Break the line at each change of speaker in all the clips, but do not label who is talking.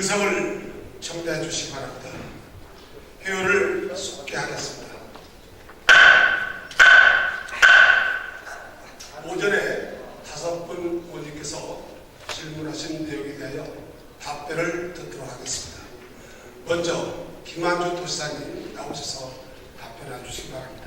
의석을 청대해 주시기 바랍니다. 회의를 속개하겠습니다. 오전에 5분 의원님께서 질문하신 내용에 대하여 답변을 듣도록 하겠습니다. 먼저 김한주 도시장님 나오셔서 답변해 주시기 바랍니다.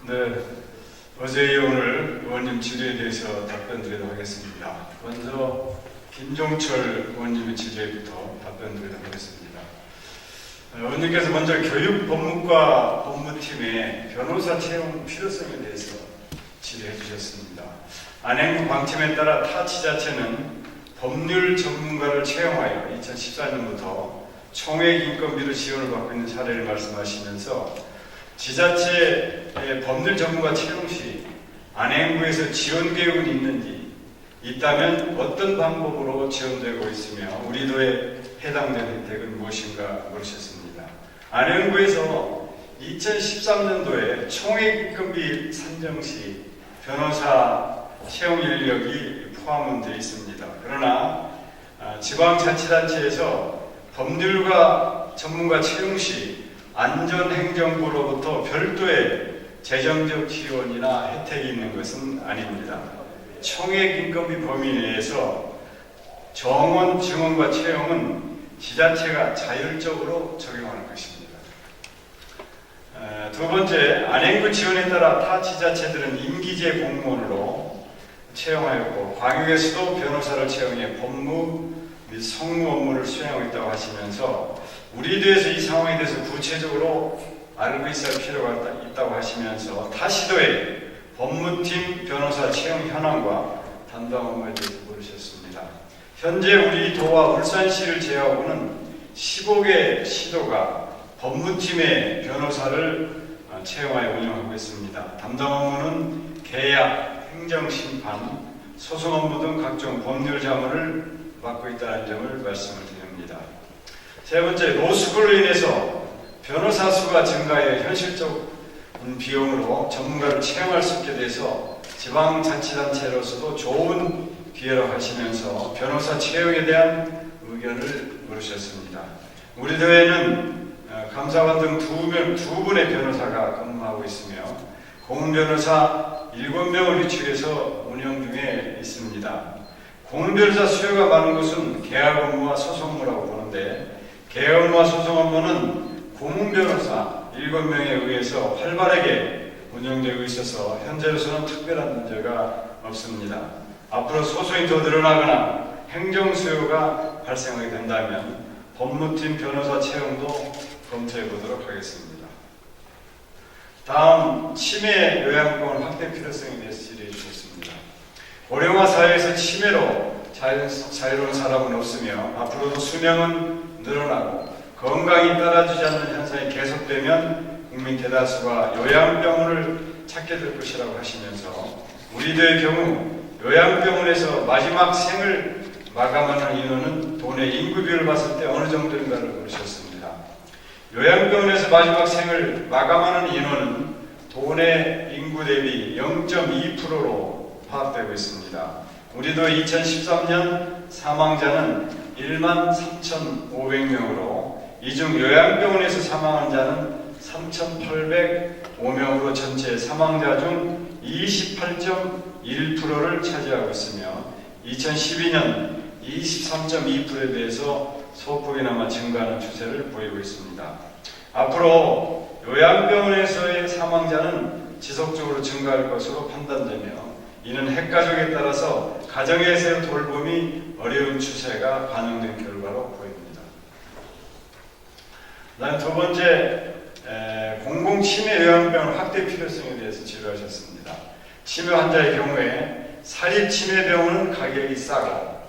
네, 어제 오늘 의원님 질의에 대해서 답변드리도록 하겠습니다. 먼저 김종철 의원님의 질의부터 답변드리도록 하겠습니다. 의원님께서 먼저 교육법무과 법무팀의 변호사 채용 필요성에 대해서 질의해 주셨습니다. 안행부 방침에 따라 타 지자체는 법률 전문가를 채용하여 2014년부터 총액 인건비로 지원을 받고 있는 사례를 말씀하시면서 지자체의 법률 전문가 채용 시 안행부에서 지원 계획은 있는지, 있다면 어떤 방법으로 지원되고 있으며 우리도에 해당되는 혜택은 무엇인가 물으셨습니다. 안행부에서 2013년도에 총액 인건비 산정 시 변호사 채용 인력이 포함되어 있습니다. 그러나 지방자치단체에서 법률가 전문가 채용 시 안전행정부로부터 별도의 재정적 지원이나 혜택이 있는 것은 아닙니다. 총액 인건비 범위 내에서 정원 증원과 채용은 지자체가 자율적으로 적용하는 것입니다. 두 번째, 안행부 지원에 따라 타 지자체들은 임기제 공무원으로 채용하였고 광역에서도 변호사를 채용해 법무 및 성무 업무를 수행하고 있다고 하시면서 우리도에서 이 상황에 대해서 구체적으로 알고 있을 필요가 있다고 하시면서 타 시도의 법무팀 변호사 채용 현황과 담당 업무에 대해서 물으셨습니다. 현재 우리 도와 울산시를 제외하고는 15개 시도가 법무팀의 변호사를 채용하여 운영하고 있습니다. 담당 업무는 계약, 행정심판, 소송 업무 등 각종 법률 자문을 맡고 있다는 점을 말씀을 드립니다. 세 번째, 로스쿨로 인해서 변호사 수가 증가해 현실적 비용으로 전문가를 채용할 수 있게 돼서 지방자치단체로서도 좋은 기회라고 하시면서 변호사 채용에 대한 의견을 물으셨습니다. 우리 도에는 감사관 등 두 분의 변호사가 근무하고 있으며 공무변호사 7명을 위촉해서 운영 중에 있습니다. 공무변호사 수요가 많은 것은 계약 업무와 소송 업무라고 보는데 계약 업무와 소송 업무는 공무변호사 7명에 의해서 활발하게 운영되고 있어서 현재로서는 특별한 문제가 없습니다. 앞으로 소송이 더 늘어나거나 행정 수요가 발생하게 된다면 법무팀 변호사 채용도 검토해 보도록 하겠습니다. 다음, 치매 요양병원 확대 필요성에 대해서 질의해 주셨습니다. 고령화 사회에서 치매로 자유로운 사람은 없으며 앞으로도 수명은 늘어나고 건강이 따라주지 않는 현상이 계속되면 국민 대다수가 요양병원을 찾게 될 것이라고 하시면서 우리들의 경우 요양병원에서 마지막 생을 마감하는 인원은 도내 인구비를 봤을 때 어느 정도인가를 물으셨습니다. 요양병원에서 마지막 생을 마감하는 인원은 도내 인구 대비 0.2%로 파악되고 있습니다. 우리도 2013년 사망자는 13,500명으로 이 중 요양병원에서 사망한 자는 3,805명으로 전체 사망자 중 28.1%를 차지하고 있으며 2012년 23.2%에 대해서 소폭이나마 증가하는 추세를 보이고 있습니다. 앞으로 요양병원에서의 사망자는 지속적으로 증가할 것으로 판단되며 이는 핵가족에 따라서 가정에서의 돌봄이 어려운 추세가 반영된 결과로 보입니다. 다음 두 번째, 공공치매 요양병원 확대 필요성에 대해서 질의하셨습니다. 치매 환자의 경우에 사립치매병원은 가격이 싸고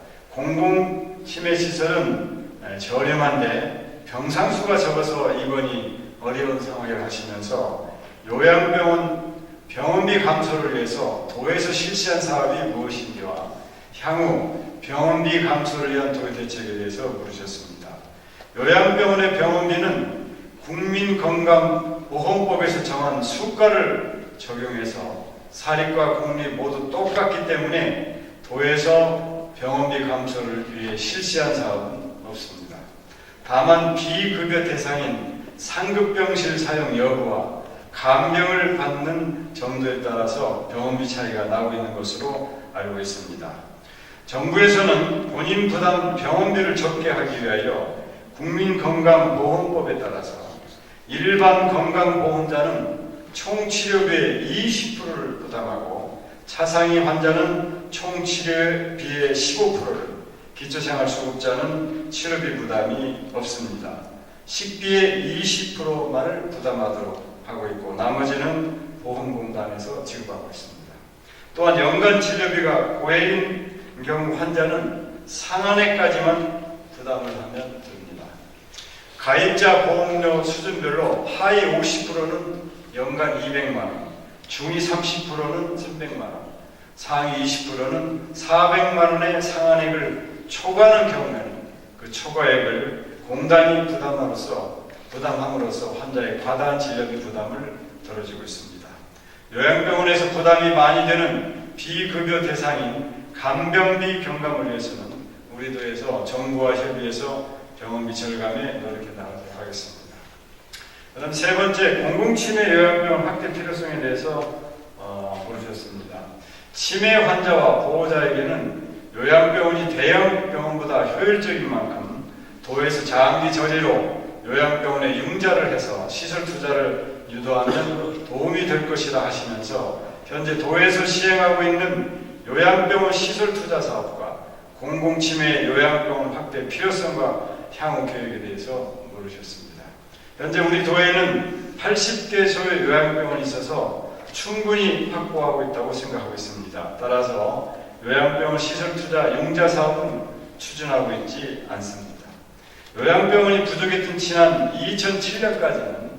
공공치매시설은 저렴한데 병상수가 적어서 입원이 어려운 상황을 하시면서 요양병원 병원비 감소를 위해서 도에서 실시한 사업이 무엇인지와 향후 병원비 감소를 위한 도의 대책에 대해서 물으셨습니다. 요양병원의 병원비는 국민건강보험법에서 정한 수가를 적용해서 사립과 공립 모두 똑같기 때문에 도에서 병원비 감소를 위해 실시한 사업은 없습니다. 다만 비급여 대상인 상급병실 사용 여부와 간병을 받는 정도에 따라서 병원비 차이가 나고 있는 것으로 알고 있습니다. 정부에서는 본인 부담 병원비를 적게 하기 위하여 국민건강보험법에 따라서 일반 건강보험자는 총 치료비의 20%를 부담하고 차상위 환자는 총 치료비의 15%를, 기초생활수급자는 치료비 부담이 없습니다. 식비의 20%만을 부담하도록 하고 있고 나머지는 보험공단에서 지급하고 있습니다. 또한 연간 치료비가 고액인 경우 환자는 상한액까지만 부담을 하면 됩니다. 가입자 보험료 수준별로 하위 50%는 연간 200만원, 중위 30%는 300만원, 상위 20%는 400만원의 상한액을 초과하는 경우에는 그 초과액을 공단이 부담함으로써 환자의 과다한 진료비 부담을 덜어주고 있습니다. 요양병원에서 부담이 많이 되는 비급여 대상인 간병비 경감을 위해서는 우리 도에서 정부와 협의해서 병원비 절감에 노력해 나가도록 하겠습니다. 그다음 세 번째, 공공치매 요양병원 확대 필요성에 대해서 물으셨습니다. 치매 환자와 보호자에게는 요양병원이 대형 병원보다 효율적인 만큼 도에서 장기 저리로 요양병원에 융자를 해서 시설 투자를 유도하면 도움이 될 것이라 하시면서 현재 도에서 시행하고 있는 요양병원 시설 투자 사업과 공공치매 요양병원 확대 필요성과 향후 계획에 대해서 물으셨습니다. 현재 우리 도에는 80개소의 요양병원이 있어서 충분히 확보하고 있다고 생각하고 있습니다. 따라서 요양병원 시설 투자 융자 사업은 추진하고 있지 않습니다. 요양병원이 부족했던 지난 2007년까지는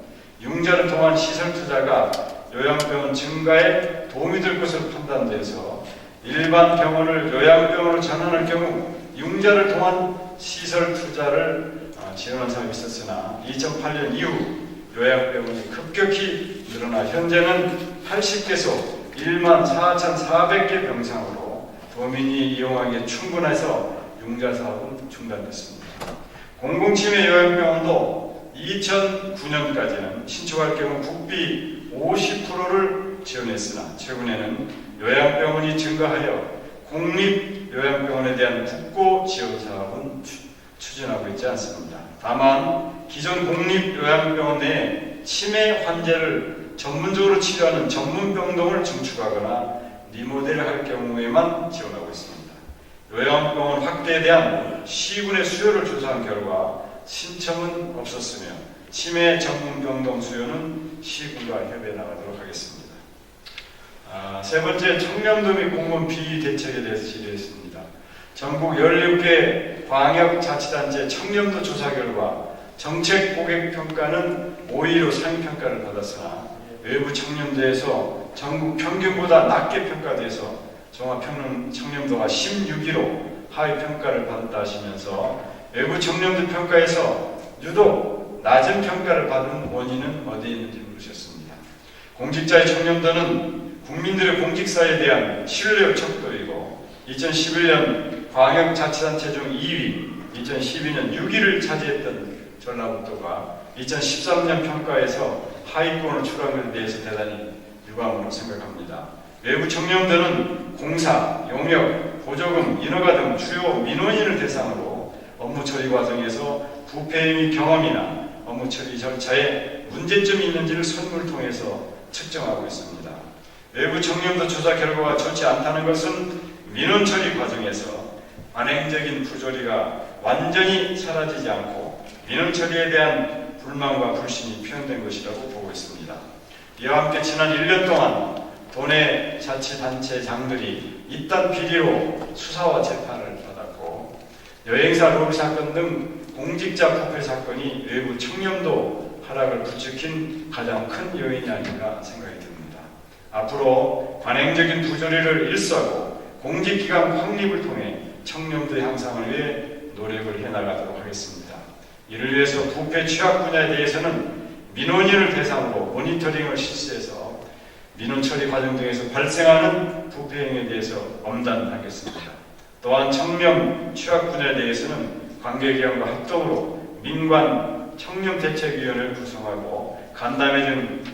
융자를 통한 시설 투자가 요양병원 증가에 도움이 될 것으로 판단돼서 일반 병원을 요양병원으로 전환할 경우 융자를 통한 시설 투자를 지원한 사업이 있었으나 2008년 이후 요양병원이 급격히 늘어나 현재는 80개소 14,400개 병상으로 도민이 이용하기에 충분해서 융자 사업은 중단됐습니다. 공공치매 요양병원도 2009년까지는 신축할 경우 국비 50%를 지원했으나 최근에는 요양병원이 증가하여 공립 요양병원에 대한 국고 지원 사업은 추진하고 있지 않습니다. 다만 기존 공립 요양병원 내에 치매 환자를 전문적으로 치료하는 전문병동을 증축하거나 리모델할 경우에만 지원하고 있습니다. 요양병원 확대에 대한 시군의 수요를 조사한 결과 신청은 없었으며 치매 전문병동 수요는 시군과 협의해 나가도록 하겠습니다. 세 번째, 청렴도 및 공무원 비리 대책에 대해서 질의했습니다. 전국 16개 광역자치단체 청렴도 조사 결과 정책 고객 평가는 5위로 상위 평가를 받았으나 외부 청렴도에서 전국 평균보다 낮게 평가돼서 종합 청렴도가 16위로 하위 평가를 받았다 하시면서 외부 청렴도 평가에서 유독 낮은 평가를 받은 원인은 어디에 있는지 물으셨습니다. 공직자의 청렴도는 국민들의 공직사에 대한 신뢰 척도이고 2011년 광역자치단체 중 2위, 2012년 6위를 차지했던 전라북도가 2013년 평가에서 하위권을 추락한 것에 대해서 대단히 유감으로 생각합니다. 외부 청렴도는 공사, 용역, 보조금, 인허가 등 주요 민원인을 대상으로 업무 처리 과정에서 부패 행위 경험이나 업무 처리 절차에 문제점이 있는지를 설문을 통해서 측정하고 있습니다. 외부 청렴도 조사 결과가 좋지 않다는 것은 민원 처리 과정에서 관행적인 부조리가 완전히 사라지지 않고 민원 처리에 대한 불만과 불신이 표현된 것이라고 보고 있습니다. 이와 함께 지난 1년 동안 도내 자치단체장들이 잇단 비리로 수사와 재판을 받았고 여행사 로비 사건 등 공직자 부패 사건이 외부 청렴도 하락을 부추긴 가장 큰 요인이 아닌가 생각이 듭니다. 앞으로 관행적인 부조리를 일수하고 공직기관 확립을 통해 청렴도 향상을 위해 노력을 해나가도록 하겠습니다. 이를 위해서 부패 취약 분야에 대해서는 민원인을 대상으로 모니터링을 실시해서 민원 처리 과정 등에서 발생하는 부패 행위에 대해서 엄단하겠습니다. 또한 청렴 취약 분야에 대해서는 관계기관과 합동으로 민관 청렴대책위원회를 구성하고 간담회등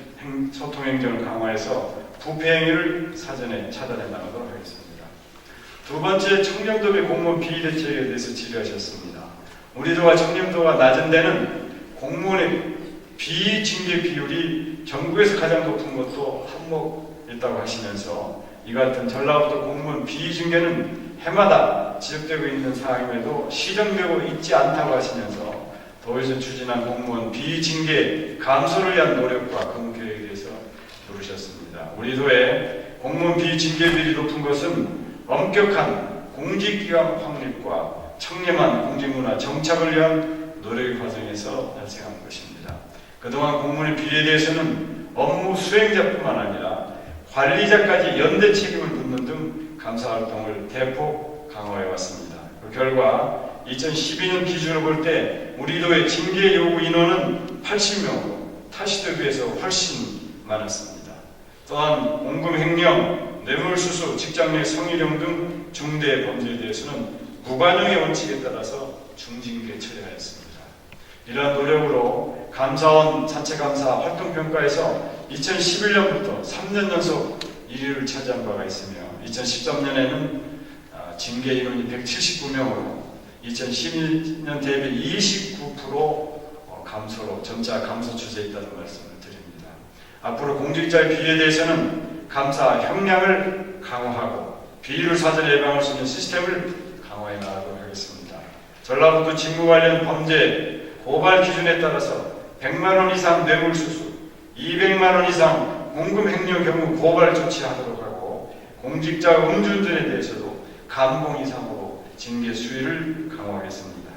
소통행정을 강화해서 부패 행위를 사전에 차단해 나가도록 하겠습니다. 두 번째, 청렴도의 공무원 비리 대책에 대해서 질의하셨습니다. 우리도가 청렴도가 낮은 데는 공무원의 비징계 비율이 전국에서 가장 높은 것도 한몫 있다고 하시면서 이 같은 전라북도 공무원 비징계는 해마다 지적되고 있는 사항임에도 시정되고 있지 않다고 하시면서 도에서 추진한 공무원 비징계 감소를 위한 노력과 근무 계획에 대해서 물으셨습니다. 우리 도의 공무원 비징계 비율이 높은 것은 엄격한 공직기관 확립과 청렴한 공직문화 정착을 위한 노력의 과정에서 발생한 것입니다. 그동안 공무원의 비리에 대해서는 업무 수행자뿐만 아니라 관리자까지 연대 책임을 묻는 등 감사활동을 대폭 강화해왔습니다. 그 결과 2012년 기준으로 볼 때 우리 도의 징계 요구 인원은 80명으로 타시도에 비해서 훨씬 많았습니다. 또한 공금 횡령, 뇌물수수, 직장 내 성희롱 등 중대 범죄에 대해서는 무관용의 원칙에 따라서 중징계 처리하였습니다. 이러한 노력으로 감사원 자체감사 활동평가에서 2011년부터 3년 연속 1위를 차지한 바가 있으며 2013년에는 징계 인원이 179명으로 2012년 대비 29% 감소로 점차 감소 추세에 있다는 말씀을 드립니다. 앞으로 공직자의 비리에 대해서는 감사 형량을 강화하고 비리를 사전에 예방할 수 있는 시스템을 강화해 나가도록 하겠습니다. 전라북도 직무 관련 범죄 고발 기준에 따라서 100만 원 이상 뇌물수수, 200만 원 이상 공금 횡령 경우 고발 조치하도록 하고 공직자 음주운전에 대해서도 감봉 이상으로 징계 수위를 강화하겠습니다.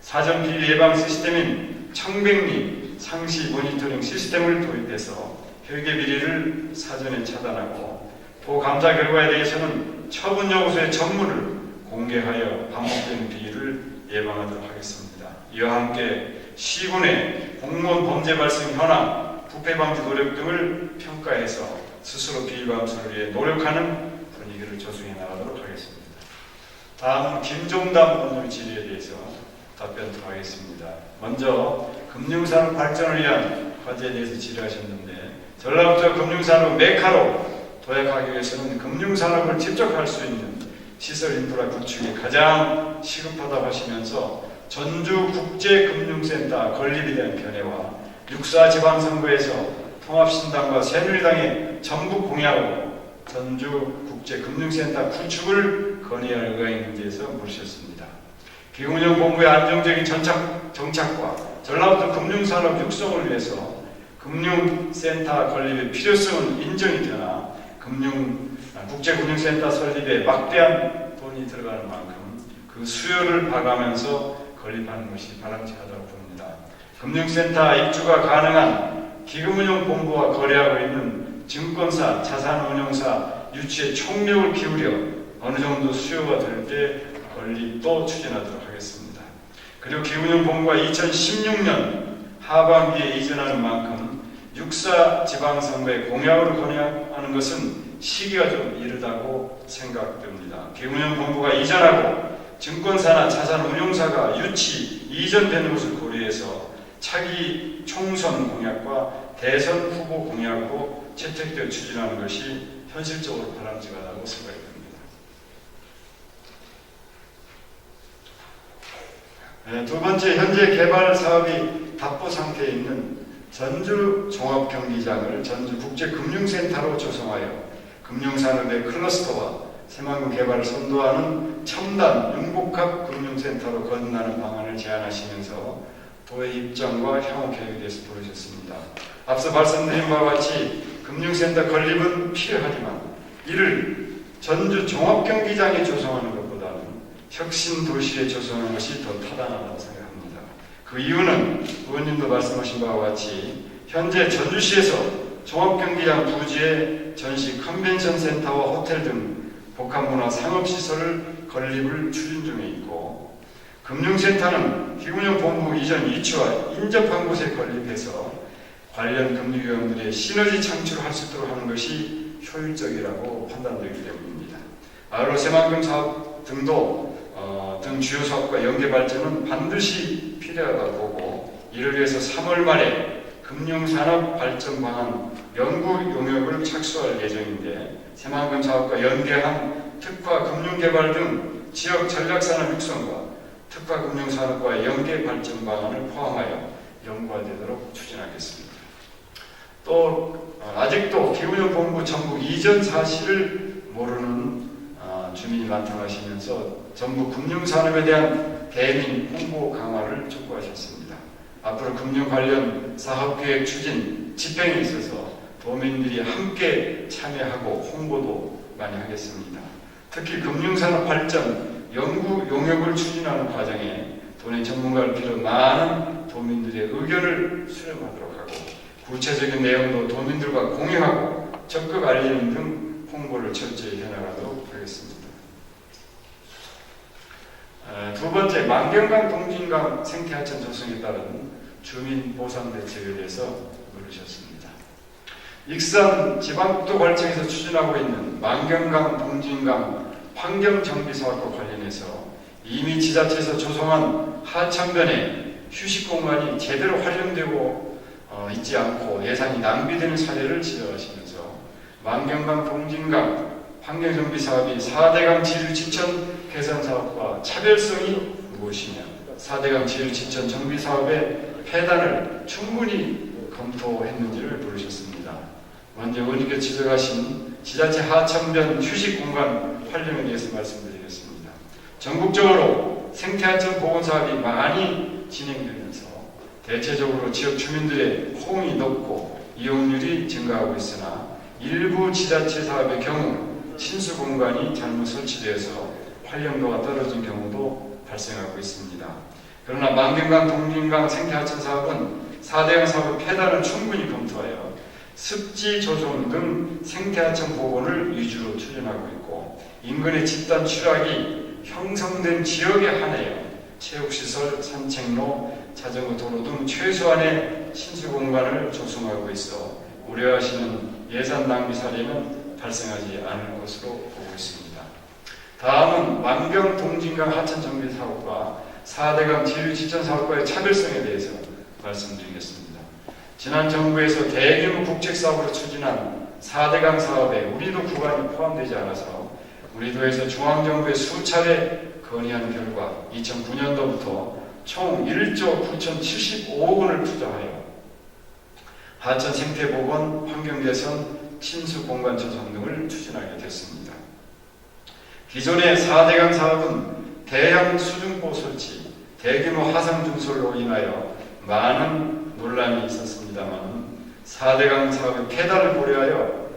사전 비리 예방 시스템인 청백리 상시 모니터링 시스템을 도입해서 회계 비리를 사전에 차단하고 또 감사 결과에 대해서는 처분 여부서의 전문을 공개하여 반복되는 비리를 예방하도록 하겠습니다. 이와 함께 시군의 공무원 범죄 발생 현황, 부패 방지 노력 등을 평가해서 스스로 비리 감소를 위해 노력하는 분위기를 조성해 나가도록 하겠습니다. 다음은 김종담 원장 질의에 대해서 답변하도록 하겠습니다. 먼저 금융산업 발전을 위한 과제에 대해서 질의하셨는데 전라북도 금융산업 메카로 도약하기 위해서는 금융산업을 집적할 수 있는 시설 인프라 구축이 가장 시급하다고 하시면서 전주국제금융센터 건립에 대한 견해와 6.4 지방선거에서 통합신당과 새누리당의 전북 공약으로 전주국제금융센터 구축을 건의할 의향이 있는지에 대해서 물으셨습니다. 기금운용본부의 안정적인 정착과 전라북도 금융산업 육성을 위해서 금융센터 건립의 필요성은 인정이 되나 국제금융센터 설립에 막대한 돈이 들어가는 만큼 그 수요를 봐가면서 건립하는 것이 바람직하다고 봅니다. 금융센터 입주가 가능한 기금운용본부와 거래하고 있는 증권사, 자산운용사 유치에 총력을 기울여 어느 정도 수요가 될 때 건립도 추진하도록 하겠습니다. 그리고 기금운용본부가 2016년 하반기에 이전하는 만큼 6.4 지방선거의 공약으로 건의하는 것은 시기가 좀 이르다고 생각됩니다. 기금운용본부가 이전하고 증권사나 자산운용사가 유치, 이전되는 것을 고려해서 차기 총선 공약과 대선 후보 공약으로 채택되어 추진하는 것이 현실적으로 바람직하다고 생각이 됩니다. 두 번째, 현재 개발 사업이 답보 상태에 있는 전주 종합경기장을 전주국제금융센터로 조성하여 금융산업의 클러스터와 새만금 개발을 선도하는 첨단 융복합 금융센터로 거듭나는 방안을 제안하시면서 도의 입장과 향후 계획에 대해서 물으셨습니다. 앞서 말씀드린 바와 같이 금융센터 건립은 필요하지만 이를 전주 종합경기장에 조성하는 것보다는 혁신도시에 조성하는 것이 더 타당하다고 생각합니다. 그 이유는 의원님도 말씀하신 바와 같이 현재 전주시에서 종합경기장 부지에 전시 컨벤션 센터와 호텔 등 복합문화 상업시설을 건립을 추진 중에 있고, 금융센터는 기금융본부 이전 이추와 인접한 곳에 건립해서 관련 금융기관들의 시너지 창출을 할 수 있도록 하는 것이 효율적이라고 판단되기 때문입니다. 아울러 새만금 사업 등 주요 사업과 연계 발전은 반드시 필요하다고 보고, 이를 위해서 3월 말에 금융산업 발전 방안 연구 용역을 착수할 예정인데, 새만금 사업과 연계한 특화 금융개발 등 지역 전략산업 육성과 특화 금융산업과의 연계 발전 방안을 포함하여 연구가 되도록 추진하겠습니다. 또 아직도 기후변화본부 전북 이전 사실을 모르는 주민이 많다고 하시면서 전북 금융산업에 대한 대민 홍보 강화를 촉구하셨습니다. 앞으로 금융 관련 사업계획 추진, 집행에 있어서 도민들이 함께 참여하고 홍보도 많이 하겠습니다. 특히 금융산업 발전, 연구 용역을 추진하는 과정에 도내 전문가를 비롯 많은 도민들의 의견을 수렴하도록 하고, 구체적인 내용도 도민들과 공유하고 적극 알리는 등 홍보를 철저히 해나가도록 하겠습니다. 두 번째, 만경강 동진강 생태하천 조성에 따른 주민 보상 대책에 대해서 물으셨습니다. 익산 지방국도발전에서 추진하고 있는 만경강 동진강 환경정비 사업과 관련해서 이미 지자체에서 조성한 하천변에 휴식 공간이 제대로 활용되고 있지 않고 예산이 낭비되는 사례를 지적하시면서 만경강 동진강 환경정비 사업이 4대강 지류 지천 개선 사업과 차별성이 무엇이냐, 4대강 지류 지천 정비 사업의 폐단을 충분히 검토했는지를 물으셨습니다. 먼저 의원님께서 지적하신 지자체 하천변 휴식 공간 활용에 대해서 말씀드리겠습니다. 전국적으로 생태하천 보건 사업이 많이 진행되면서 대체적으로 지역 주민들의 호응이 높고 이용률이 증가하고 있으나, 일부 지자체 사업의 경우 친수 공간이 잘못 설치되어서 활용도가 떨어진 경우도 발생하고 있습니다. 그러나 만경강 동진강 생태하천 사업은 4대강 사업의 폐단을 충분히 검토하여 습지 조성 등 생태하천 보건을 위주로 추진하고 있고, 인근의 집단 취락이 형성된 지역에 한하여 체육시설, 산책로, 자전거 도로 등 최소한의 친수 공간을 조성하고 있어 우려하시는 예산 낭비 사례는 발생하지 않을 것으로 보고 있습니다. 다음은 만경 동진강 하천 정비 사업과 4대강 지류 지천 사업과의 차별성에 대해서 말씀드리겠습니다. 지난 정부에서 대규모 국책 사업으로 추진한 4대강 사업에 우리도 구간이 포함되지 않아서 우리도에서 중앙정부에 수차례 건의한 결과 2009년도부터 총 1조 9,075억 원을 투자하여 하천 생태보건, 환경개선, 친수공간 조성 등을 추진하게 됐습니다. 기존의 4대강 사업은 대형 수중보 설치, 대규모 하상 준설로 인하여 많은 논란이 있었습니다만, 4대강 사업의 폐단을 고려하여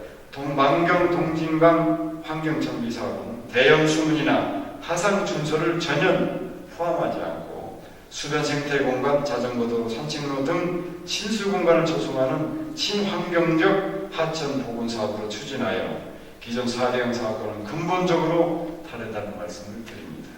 만경 동진강 환경정비 사업은 대형 수문이나 하상 준설을 전혀 포함하지 않고 수변 생태 공간, 자전거도, 산책로 등 친수 공간을 조성하는 친환경적 하천 보건 사업으로 추진하여 기존 4대강 사업과는 근본적으로 다르다는 말씀을 드립니다.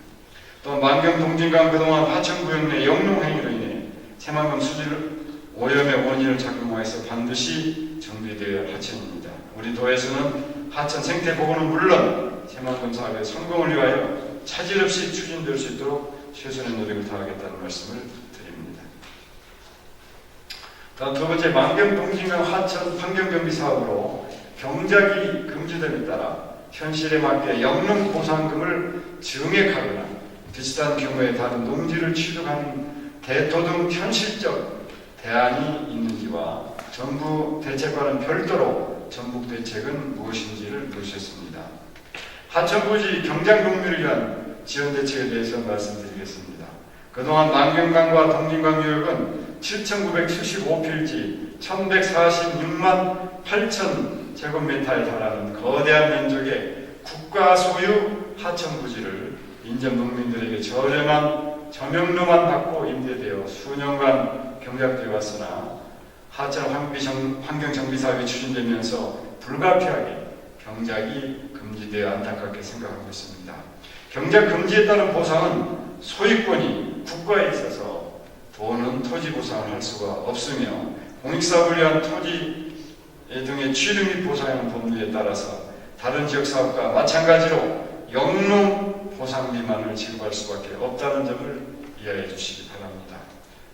또 만경 동진강 그동안 하천구역 내 영농 행위로 인해 새만금 수질 오염의 원인을 작용하여서 반드시 정비되어야 할 하천입니다. 우리 도에서는 하천 생태 보건은 물론 새만금 사업의 성공을 위하여 차질 없이 추진될 수 있도록 최선의 노력을 다하겠다는 말씀을 드립니다. 다음 두 번째, 만경 동진강 하천 환경정비 사업으로 경작이 금지됨에 따라 현실에 맞게 영농 보상금을 증액하거나 비슷한 규모의 다른 농지를 취득하는 대토 등 현실적 대안이 있는지와 정부 대책과는 별도로 전북 대책은 무엇인지를 물으셨습니다. 하천부지 경작농민을 위한 지원 대책에 대해서 말씀드리겠습니다. 그동안 만경강과 동진강 유역은 7,975필지 1,146만 8천 제곱미터에 달하는 거대한 면적의 국가 소유 하천부지를 인접 농민들에게 저렴한 저명료만 받고 임대되어 수년간 경작되어 왔으나 하천 환경정비 사업이 추진되면서 불가피하게 경작이 금지되어 안타깝게 생각하고 있습니다. 경작 금지에 따른 보상은 소유권이 국가에 있어서 도는 토지 보상을 할 수가 없으며 공익사업을 위한 토지 등의 취득 및 보상하는 법률에 따라서 다른 지역사업과 마찬가지로 영농 보상 미만을 지급할 수밖에 없다는 점을 이해해 주시기 바랍니다.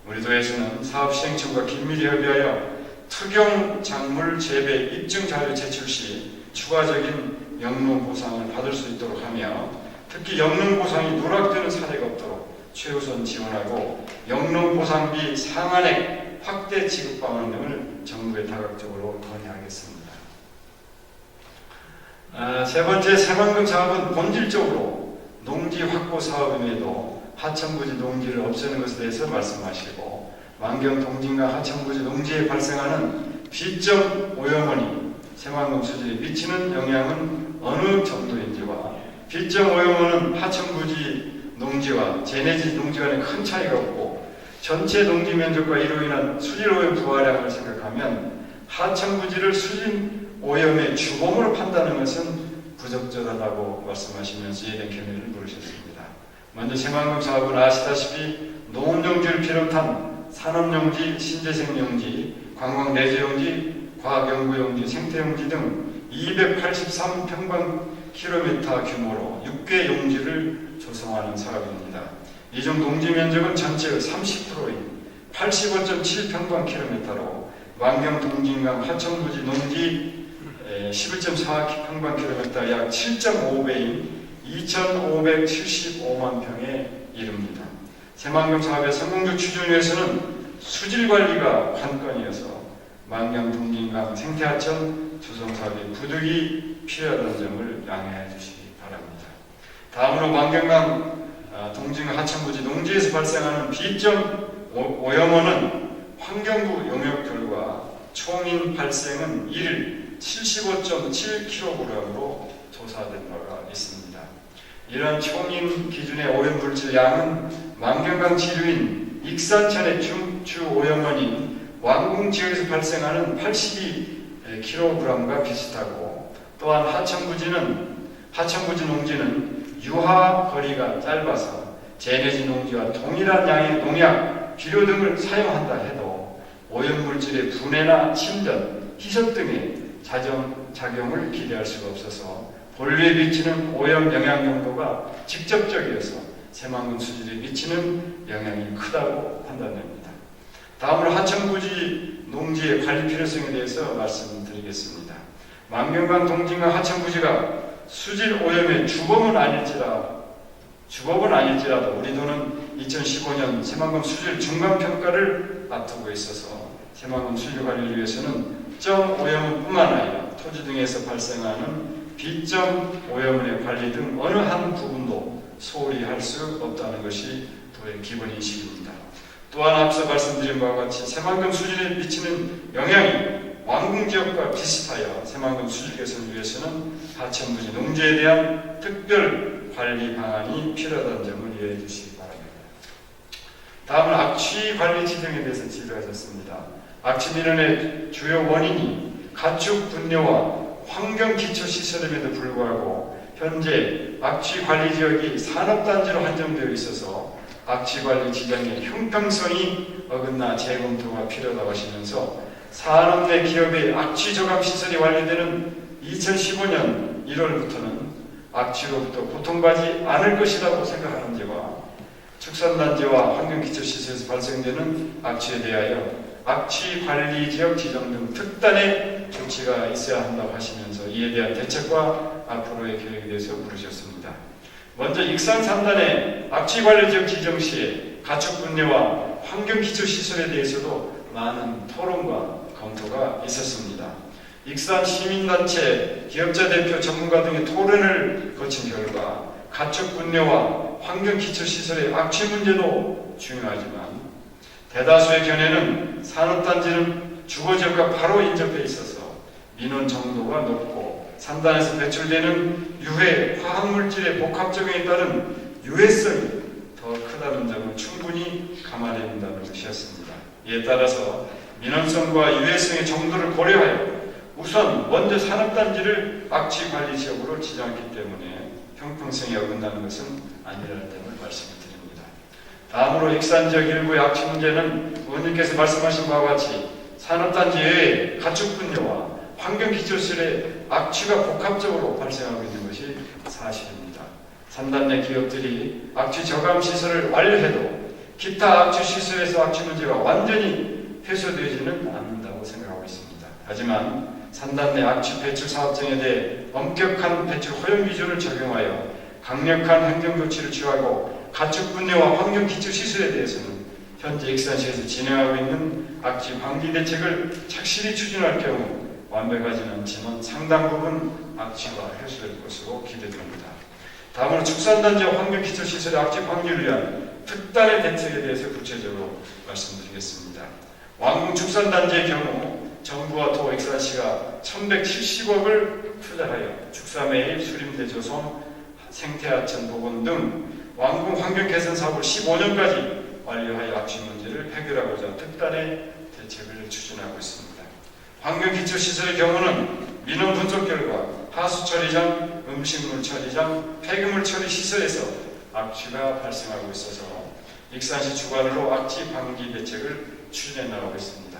우리 도에서는 사업 시행청과 긴밀히 협의하여 특용 작물 재배 입증 자료 제출 시 추가적인 영농 보상을 받을 수 있도록 하며 특히 영농 보상이 누락되는 사례가 없도록 최우선 지원하고 영농 보상비 상한액 확대 지급 방안 등을 정부에 다각적으로 건의하겠습니다. 세 번째, 새만금 사업은 본질적으로 농지 확보 사업임에도 하천부지 농지를 없애는 것에 대해서 말씀하시고 만경 동진과 하천부지 농지에 발생하는 비점 오염원이 새만금 수질에 미치는 영향은 어느 정도인지와 비점 오염원은 하천부지 농지와 재내지 농지 간에 큰 차이가 없고 전체 농지 면적과 이로 인한 수질 오염 부하량을 생각하면 하천부지를 수질 오염의 주범으로 판단하는 것은 부적절하다고 말씀하시면서 이에 대한 견해를 물으셨습니다. 먼저 새만금 사업은 아시다시피 농업용지를 비롯한 산업용지, 신재생용지, 관광내재용지, 과학연구용지, 생태용지 등 283평방킬로미터 규모로 6개 용지를 조성하는 사업입니다. 이 중 농지 면적은 전체의 30%인 85.7평방킬로미터로 만경 동진강 하천부지 농지 11.4평방킬로미터 약 7.5배인 2,575만 평에 이릅니다. 새만금 사업의 성공적 추진을 위해서는 수질 관리가 관건이어서 만경 동진강 생태하천 조성 사업의 부득이 필요하다는 점을 양해해 주시기 바랍니다. 다음으로 만경강 동진강 하천부지 농지에서 발생하는 비점 오염원은 환경부 용역 결과 총인 발생은 1일 75.7kg으로 조사된 바가 있습니다. 이러한 총인 기준의 오염물질 양은 만경강 지류인 익산천의 주 오염원인 왕궁 지역에서 발생하는 82kg과 비슷하고 또한 하천부지 농지는 유하 거리가 짧아서 재래지 농지와 동일한 양의 농약, 비료 등을 사용한다 해도 오염물질의 분해나 침전, 희석 등의 작용을 기대할 수가 없어서 본류에 미치는 오염 영향 정도가 직접적이어서 새만금 수질에 미치는 영향이 크다고 판단됩니다. 다음으로 하천부지 농지의 관리 필요성에 대해서 말씀드리겠습니다. 만경강 동진강 하천부지가 수질 오염의 주범은 아닐지라도 우리 도는 2015년 새만금 수질 중간평가를 앞두고 있어서 새만금 수질 관리를 위해서는 점 오염뿐만 아니라 토지 등에서 발생하는 비점 오염의 관리 등 어느 한 부분도 소홀히 할 수 없다는 것이 도의 기본 인식입니다. 또한 앞서 말씀드린 바와 같이 새만금 수질에 미치는 영향이 왕궁 지역과 비슷하여 새만금 수질 개선을 위해서는 하천부지 농지에 대한 특별 관리 방안이 필요하다는 점을 이해해 주시기 바랍니다. 다음은 악취 관리 지정에 대해서 질의하셨습니다. 악취 민원의 주요 원인이 가축 분뇨와 환경 기초 시설임에도 불구하고 현재 악취 관리 지역이 산업단지로 한정되어 있어서 악취 관리 지정의 형평성이 어긋나 재검토가 필요하다고 하시면서 산업 내 기업의 악취 저감 시설이 완료되는 2015년 1월부터는 악취로부터 고통받지 않을 것이라고 생각하는지와 축산단지와 환경기초시설에서 발생되는 악취에 대하여 악취 관리 지역 지정 등 특단의 조치가 있어야 한다고 하시면서 이에 대한 대책과 앞으로의 계획에 대해서 물으셨습니다. 먼저 익산 3단의 악취 관리 지역 지정 시에 가축 분뇨와 환경기초시설에 대해서도 많은 토론과 검토가 있었습니다. 익산 시민단체, 기업자 대표, 전문가 등의 토론을 거친 결과 가축 분뇨와 환경기초시설의 악취 문제도 중요하지만 대다수의 견해는 산업단지는 주거지역과 바로 인접해 있어서 민원 정도가 높고 3단에서 배출되는 유해 화학물질의 복합적용에 따른 유해성이 더 크다. 크다는 점을 충분히 감안해야 된다는 것이었습니다. 이에 따라서 민원성과 유해성의 정도를 고려하여 우선 먼저 산업단지를 악취관리지역으로 지정했기 때문에 형평성에 어긋나는 것은 아니라는 점을 말씀을 드립니다. 다음으로 익산지역 일부의 악취 문제는 의원님께서 말씀하신 바와 같이 산업단지 외에 가축분뇨와 환경기초시설의 악취가 복합적으로 발생하고 있는 것이 사실입니다. 산단 내 기업들이 악취 저감 시설을 완료해도 기타 악취 시설에서 악취 문제가 완전히 해소되지는 않는다고 생각하고 있습니다. 하지만 산단 내 악취 배출 사업장에 대해 엄격한 배출 허용 기준을 적용하여 강력한 행정 조치를 취하고 가축 분뇨와 환경 기초 시설에 대해서는 현재 익산시에서 진행하고 있는 악취 방지 대책을 착실히 추진할 경우 완벽하지는 않지만 상당 부분 악취가 해소될 것으로 기대됩니다. 다음으로 축산단지와 환경 기초 시설의 악취 방지를 위한 특단의 대책에 대해서 구체적으로 말씀드리겠습니다. 왕궁 축산단지의 경우 정부와 도 익산시가 1170억을 투자하여 축사매입, 수림대 조성, 생태하천 복원 등 왕궁 환경 개선 사업을 15년까지 완료하여 악취 문제를 해결하고자 특단의 대책을 추진하고 있습니다. 환경 기초 시설의 경우는 민원 분석 결과 하수 처리장, 음식물 처리장, 폐기물 처리 시설에서 악취가 발생하고 있어서 익산시 주관으로 악취 방지 대책을 추진해 나가고 있습니다.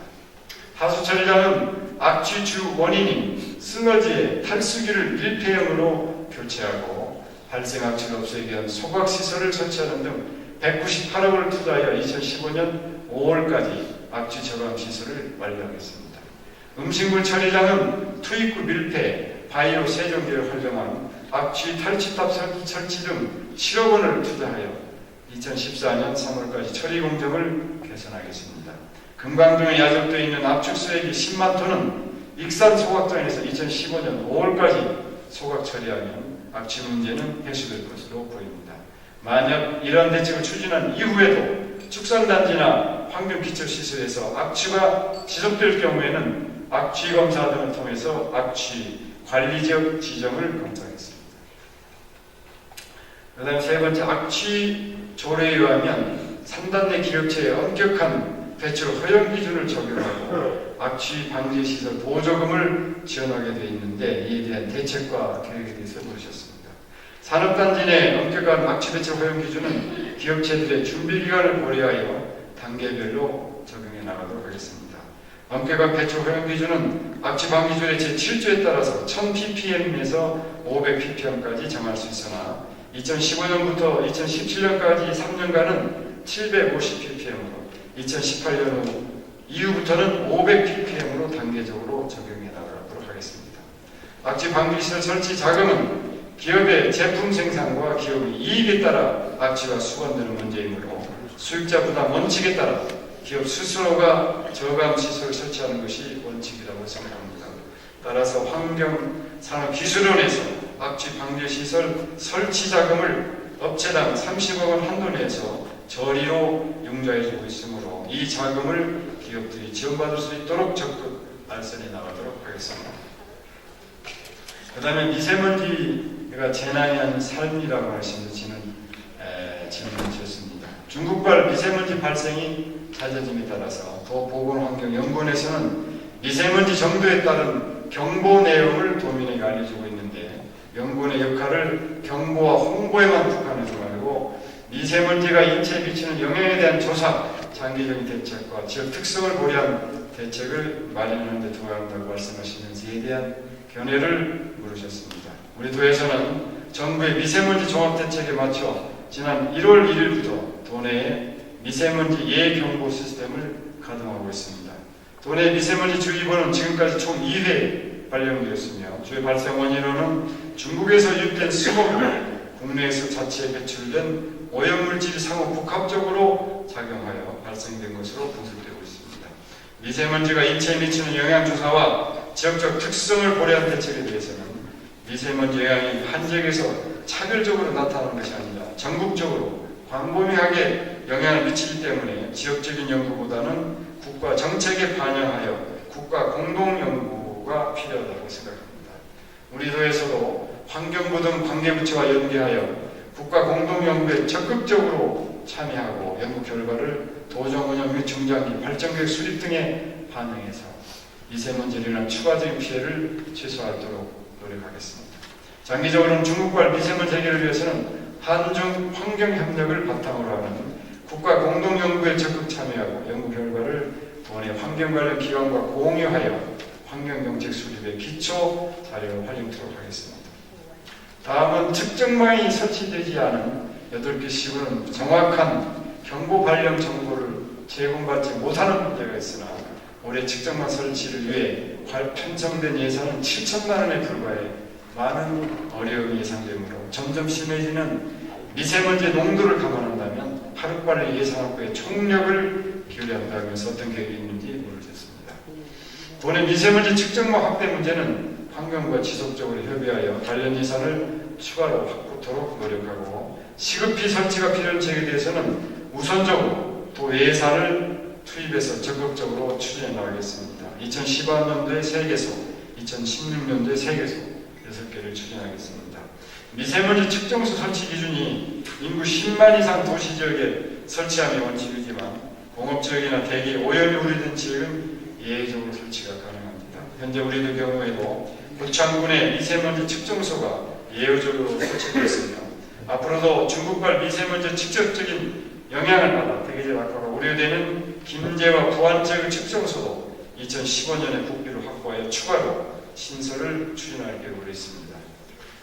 하수 처리장은 악취 주 원인인 슬러지의 탈수기를 밀폐형으로 교체하고 발생 악취를 없애기 위한 소각 시설을 설치하는 등 198억을 투자하여 2015년 5월까지 악취 저감 시설을 완료하겠습니다. 음식물 처리장은 투입구 밀폐, 바이오 세정기를 활용한 악취 탈취탑 설치 등 7억 원을 투자하여 2014년 3월까지 처리 공정을 개선하겠습니다. 금강동에 야적되어 있는 압축수액이 10만 톤은 익산 소각장에서 2015년 5월까지 소각 처리하면 악취 문제는 해소될 것으로 보입니다. 만약 이러한 대책을 추진한 이후에도 축산단지나 환경기초시설에서 악취가 지속될 경우에는 악취 검사 등을 통해서 악취 관리지역 지정을 검토하겠습니다. 그 다음 세 번째, 악취 조례에 의하면 산단 내 기업체에 엄격한 배출 허용 기준을 적용하고 악취 방지 시설 보조금을 지원하게 되어 있는데 이에 대한 대책과 계획에 대해서 물으셨습니다. 산업단지 내 엄격한 악취 배출 허용 기준은 기업체들의 준비 기간을 고려하여 단계별로 적용해 나가도록 하겠습니다. 엄격한 배출 허용 기준은 악취 방지조례 제7조에 따라서 1000ppm에서 500ppm까지 정할 수 있으나 2015년부터 2017년까지 3년간은 750ppm으로 2018년 이후부터는 500ppm으로 단계적으로 적용해 나가도록 하겠습니다. 악취 방지시설 설치 자금은 기업의 제품 생산과 기업의 이익에 따라 악취가 수반되는 문제이므로 수익자 부담 원칙에 따라 기업 스스로가 저감 시설을 설치하는 것이 원칙이라고 생각합니다. 따라서 환경산업기술원에서 악취 방지 시설 설치 자금을 업체당 30억 원 한도 내에서 저리로 융자해주고 있으므로 이 자금을 기업들이 지원받을 수 있도록 적극 발전해 나가도록 하겠습니다. 그 다음에 미세먼지가 재난의 삶이라고 하시는 질문을 주셨습니다. 중국발 미세먼지 발생이 잦아짐에 따라서 도보건환경연구원에서는 미세먼지 정도에 따른 경보 내용을 도민에게 알려주고 있는데 연구원의 역할을 경보와 홍보에만 국한하지 말고 미세먼지가 인체에 미치는 영향에 대한 조사, 장기적인 대책과 지역 특성을 고려한 대책을 마련하는 데 도와야 한다고 말씀하시면서 이에 대한 견해를 물으셨습니다. 우리 도에서는 정부의 미세먼지 종합대책에 맞춰 지난 1월 1일부터 도내에 미세먼지 예경보 시스템을 가동하고 있습니다. 도내 미세먼지 주의보는 지금까지 총 2회 발령되었으며 주요 발생 원인으로는 중국에서 유입된 스모그, 국내에서 자체 배출된 오염물질이 상호 복합적으로 작용하여 발생된 것으로 분석되고 있습니다. 미세먼지가 인체에 미치는 영향 조사와 지역적 특성을 고려한 대책에 대해서는 미세먼지 영향이 한 지역에서 차별적으로 나타나는 것이 아니라 전국적으로 광범위하게 영향을 미치기 때문에 지역적인 연구보다는 국가 정책에 반영하여 국가 공동 연구가 필요하다고 생각합니다. 우리 도에서도 환경부 등 관계부처와 연계하여 국가 공동 연구에 적극적으로 참여하고 연구 결과를 도정 운영 및 중장기 발전계획 수립 등에 반영해서 미세먼지로 인한 추가적인 피해를 최소화하도록 노력하겠습니다. 장기적으로는 중국발 미세먼지 해결을 위해서는 한중 환경협력을 바탕으로 하는 국가 공동연구에 적극 참여하고 연구 결과를 도내 환경 관련 기관과 공유하여 환경정책 수립의 기초 자료로 활용토록 하겠습니다. 다음은 측정망이 설치되지 않은 8개 시군은 정확한 경보 발령 정보를 제공받지 못하는 문제가 있으나 올해 측정망 설치를 위해 편성된 예산은 7천만 원에 불과해 많은 어려움이 예상되므로 점점 심해지는 미세먼지 농도를 감안한다면 하루빨리 예산 확보에 총력을 기울여야 한다면서 어떤 계획이 있는지 물어줬습니다. 도내 미세먼지 측정망 확대 문제는 환경과 지속적으로 협의하여 관련 예산을 추가로 확보토록 노력하고 시급히 설치가 필요한 지역에 대해서는 우선적으로 도 예산을 투입해서 적극적으로 추진해 나가겠습니다. 2015년도에 3개소, 2016년도에 3개소, 6개를 추진하겠습니다. 미세먼지 측정소 설치 기준이 인구 10만 이상 도시 지역에 설치함이 원칙이지만 공업지역이나 대기 오염이 우려된 지역은 예외적으로 설치가 가능합니다. 현재 우리들 경우에도 고창군의 미세먼지 측정소가 예외적으로 설치되었으며 앞으로도 중국발 미세먼지 직접적인 영향을 받아 대기질 악화가 우려되는 김제와 부안 지역 측정소도 2015년에 국비를 확보하여 추가로 신설을 추진할 계획으로 있습니다.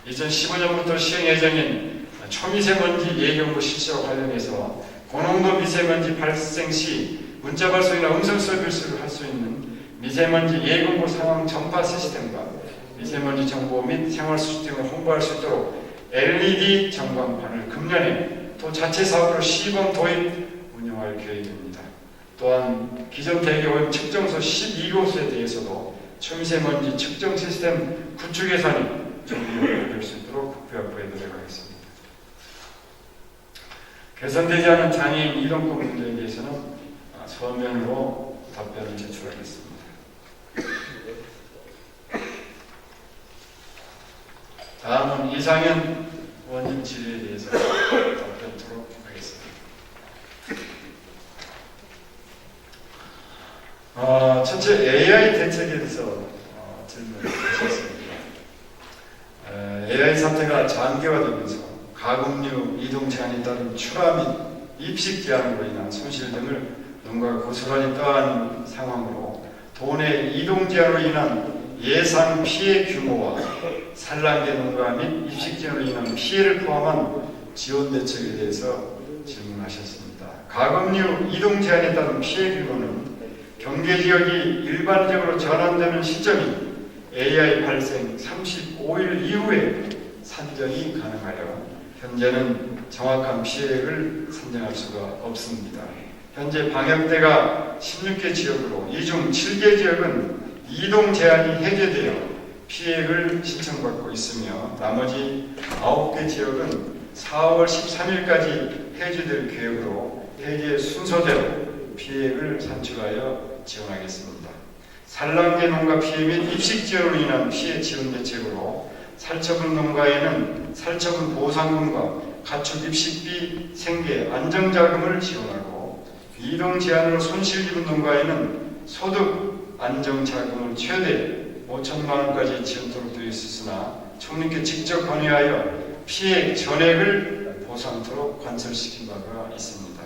2015년부터 시행 예정인 초미세먼지 예경보 실시와 관련해서 고농도 미세먼지 발생 시 문자 발송이나 음성 서비스를 할 수 있는 미세먼지 예경보 상황 전파 시스템과 미세먼지 정보 및 생활 수칙 등을 홍보할 수 있도록 LED 전광판을 금년에 또 자체 사업으로 시범 도입 운영할 계획입니다. 또한 기존 대기오염 측정소 12곳에 대해서도 초미세먼지 측정 시스템 구축 예산이 정비될 수 있도록 국비 확보에 노력하겠습니다. 개선되지 않은 장애인 이동권 문제에 대해서는 서면으로 답변을 제출하겠습니다. 다음은 이상현 원인 질의에 대해서 답변토록 하겠습니다. 첫째 AI 대책에 대해서 질문을 주셨습니다. AI 사태가 장기화되면서 가금류 이동 제한에 따른 출하 및 입식 제한으로 인한 손실 등을 농가가 고스란히 떠안은 상황으로 도내 이동 제한으로 인한 예상 피해 규모와 산란계 농가 및 입식 제한으로 인한 피해를 포함한 지원 대책에 대해서 질문하셨습니다. 가금류 이동 제한에 따른 피해 규모는 경계 지역이 일반적으로 전환되는 시점이 AI 발생 35일 이후에 산정이 가능하여 현재는 정확한 피해를 산정할 수가 없습니다. 현재 방역대가 16개 지역으로 이 중 7개 지역은 이동 제한이 해제되어 피해를 신청받고 있으며 나머지 9개 지역은 4월 13일까지 해제될 계획으로 해제 순서대로 피해를 산출하여 지원하겠습니다. 산란계 농가 피해 및 입식 지원으로 인한 피해 지원 대책으로 살처분 농가에는 살처분 보상금과 가축 입식비, 생계, 안정자금을 지원하고 이동 제한으로 손실 입은 농가에는 소득 안정자금을 최대 5천만 원까지 지원토록 되어 있으나 총리께 직접 건의하여 피해 전액을 보상토록 관철시킨 바가 있습니다.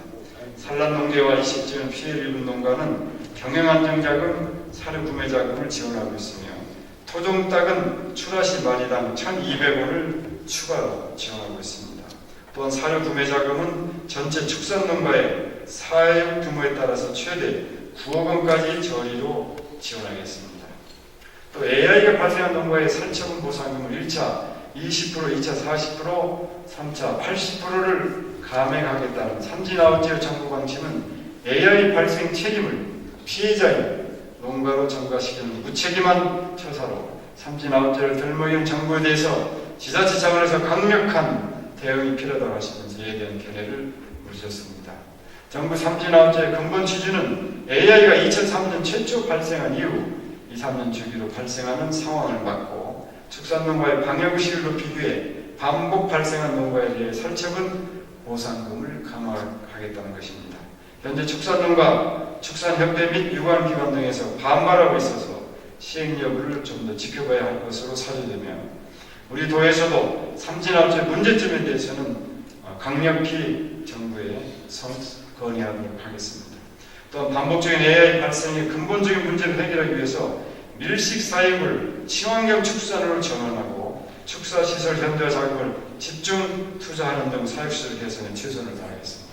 산란농지와 입식지원 피해를 입은 농가는 경영안정자금, 사료구매자금을 지원하고 있으며 토종닭은 출하시 마리당 1,200원을 추가로 지원하고 있습니다. 또한 사료구매자금은 전체 축산농가의 사육 규모에 따라서 최대 9억 원까지 저리로 지원하겠습니다. 또 AI가 발생한 농가의 살처분 보상금을 1차 20%, 2차 40%, 3차 80%를 감액하겠다는 삼진아웃제의 정부 방침은 AI 발생 책임을 피해자인 농가로 전가시키는 무책임한 처사로 삼진아웃제를 들먹이는 정부에 대해서 지자체 차원에서 강력한 대응이 필요하다고 하시면서 이에 대한 견해를 물으셨습니다. 정부 삼진아웃제의 근본 취지는 AI가 2003년 최초 발생한 이후 2, 3년 주기로 발생하는 상황을 막고 축산농가의 방역의식을 높이기 위해 반복 발생한 농가에 대해 살처분 보상금을 강화하겠다는 것입니다. 현재 축산농가, 축산협회 및 유관기관 등에서 반발하고 있어서 시행 여부를 좀 더 지켜봐야 할 것으로 사료되며, 우리 도에서도 삼진합체 문제점에 대해서는 강력히 정부에 건의하도록 하겠습니다. 또한 반복적인 AI 발생의 근본적인 문제를 해결하기 위해서 밀식 사육을 친환경 축산으로 전환하고 축사시설 현대화 자금을 집중 투자하는 등 사육시설 개선에 최선을 다하겠습니다.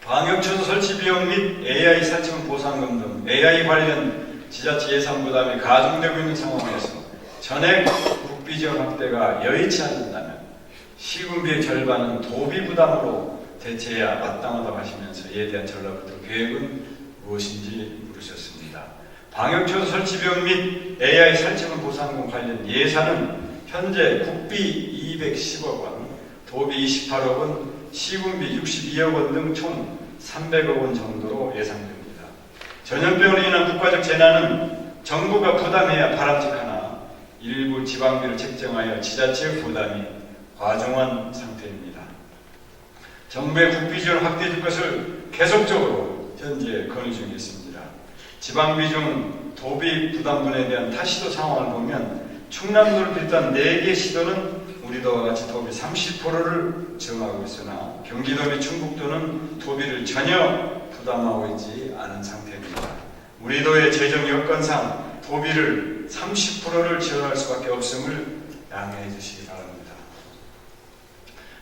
방역처소 설치 비용 및 AI 사치금 보상금 등 AI 관련 지자체 예산 부담이 가중되고 있는 상황에서 전액 국비 지원 확대가 여의치 않는다면 시군비의 절반은 도비 부담으로 대체해야 마땅하다고 하시면서 이에 대한 전략부터 계획은 무엇인지 물으셨습니다. 방역처소 설치 비용 및 AI 사치금 보상금 관련 예산은 현재 국비 210억 원, 도비 28억 원, 시군비 62억 원 등 총 300억 원 정도로 예상됩니다. 전염병으로 인한 국가적 재난은 정부가 부담해야 바람직하나 일부 지방비를 책정하여 지자체의 부담이 과중한 상태입니다. 정부의 국비 지원 확대해 줄 것을 계속적으로 현재 건의 중에 있습니다. 지방비 중 도비 부담분에 대한 타시도 상황을 보면 충남도를 비롯한 4개 시도는 우리도와 같이 도비 30%를 정하고 있으나 경기도 및 충북도는 도비를 전혀 부담하고 있지 않은 상태입니다. 우리도의 재정 여건상 도비를 30%를 지원할 수밖에 없음을 양해해 주시기 바랍니다.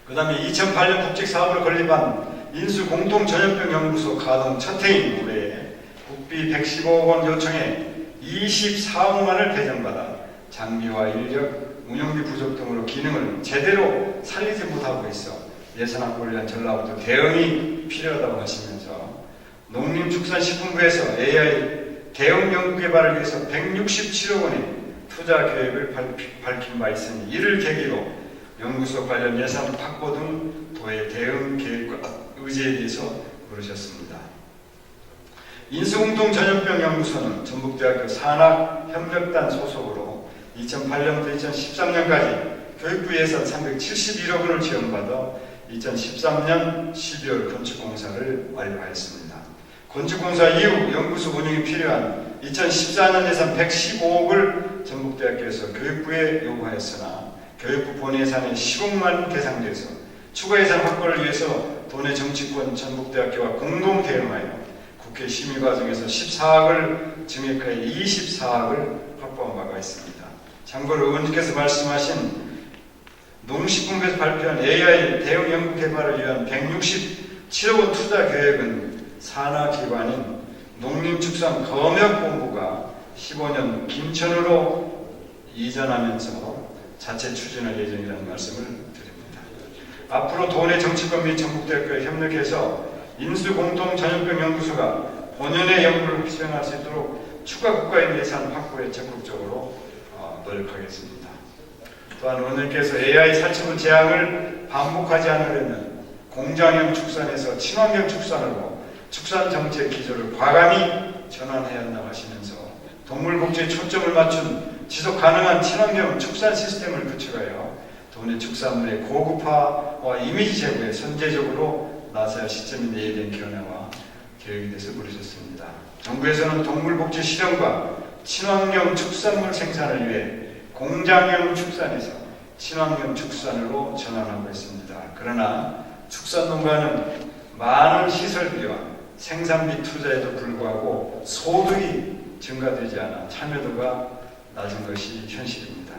그 다음에 2008년 국책사업을 건립한 인수공동전염병연구소 가동 첫 해인 올해 국비 115억 원 요청에 24억만을 배정받아 장비와 인력, 운영비 부족 등으로 기능을 제대로 살리지 못하고 있어 예산 확보를 위한 전략부터 대응이 필요하다고 하시면서 농림축산식품부에서 AI 대응 연구개발을 위해서 167억 원의 투자 계획을 밝힌 바 있으니 이를 계기로 연구소 관련 예산 확보 등 도의 대응 계획과 의지에 대해서 물으셨습니다. 인수공동전염병연구소는 전북대학교 산학협력단 소속으로 2008년부터 2013년까지 교육부 예산 371억 원을 지원받아 2013년 12월 건축공사를 완료하였습니다. 건축공사 이후 연구소 운영이 필요한 2014년 예산 115억을 전북대학교에서 교육부에 요구하였으나 교육부 본 예산의 10억만 계산돼서 추가 예산 확보를 위해서 도내 정치권 전북대학교와 공동 대응하여 국회 심의 과정에서 14억을 증액하여 24억을 확보한 바가 있습니다. 참고로 의원님께서 말씀하신 농식품부에서 발표한 AI 대응 연구 개발을 위한 167억 원 투자 계획은 산하기관인 농림축산검역본부가 15년 김천으로 이전하면서 자체 추진할 예정이라는 말씀을 드립니다. 앞으로 도내 정치권 및 전북대학교에 협력해서 인수공동전염병연구소가 본연의 연구를 수행할 수 있도록 추가 국가인 예산 확보에 적극적으로 노력하겠습니다. 또한 의원님께서 AI 사치분 제한을 반복하지 않으려면 공장형 축산에서 친환경 축산으로 축산 정책 기조를 과감히 전환해야 한다고 하시면서 동물 복지에 초점을 맞춘 지속 가능한 친환경 축산 시스템을 구축하여 도내 축산물의 고급화와 이미지 제고에 선제적으로 나서야 할 시점인데 이에 대한 견해와 계획에 대해서 물으셨습니다. 정부에서는 동물 복지 실현과 친환경 축산물 생산을 위해 공장형 축산에서 친환경 축산으로 전환하고 있습니다. 그러나 축산농가는 많은 시설비와 생산비 투자에도 불구하고 소득이 증가되지 않아 참여도가 낮은 것이 현실입니다.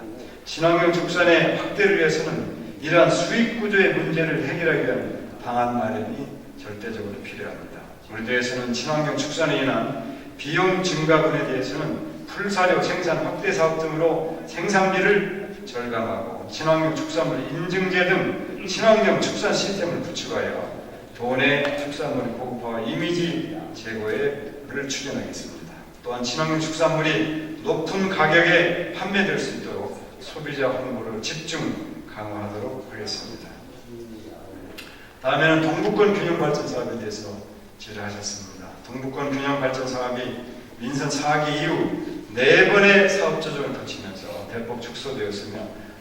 친환경 축산의 확대를 위해서는 이러한 수익 구조의 문제를 해결하기 위한 방안 마련이 절대적으로 필요합니다. 우리 도에서는 친환경 축산에 인한 비용 증가분에 대해서는 풀사료 생산 확대 사업 등으로 생산비를 절감하고 친환경 축산물 인증제 등 친환경 축산 시스템을 구축하여 도내 축산물의 고급화와 이미지 제고를 추진하겠습니다. 또한 친환경 축산물이 높은 가격에 판매될 수 있도록 소비자 홍보를 집중 강화하도록 하겠습니다. 다음에는 동북권 균형 발전 사업에 대해서 질의하셨습니다. 동북권 균형 발전 사업이 민선 4기 이후 4번의 사업 조정을 거치면서 대폭 축소되었으며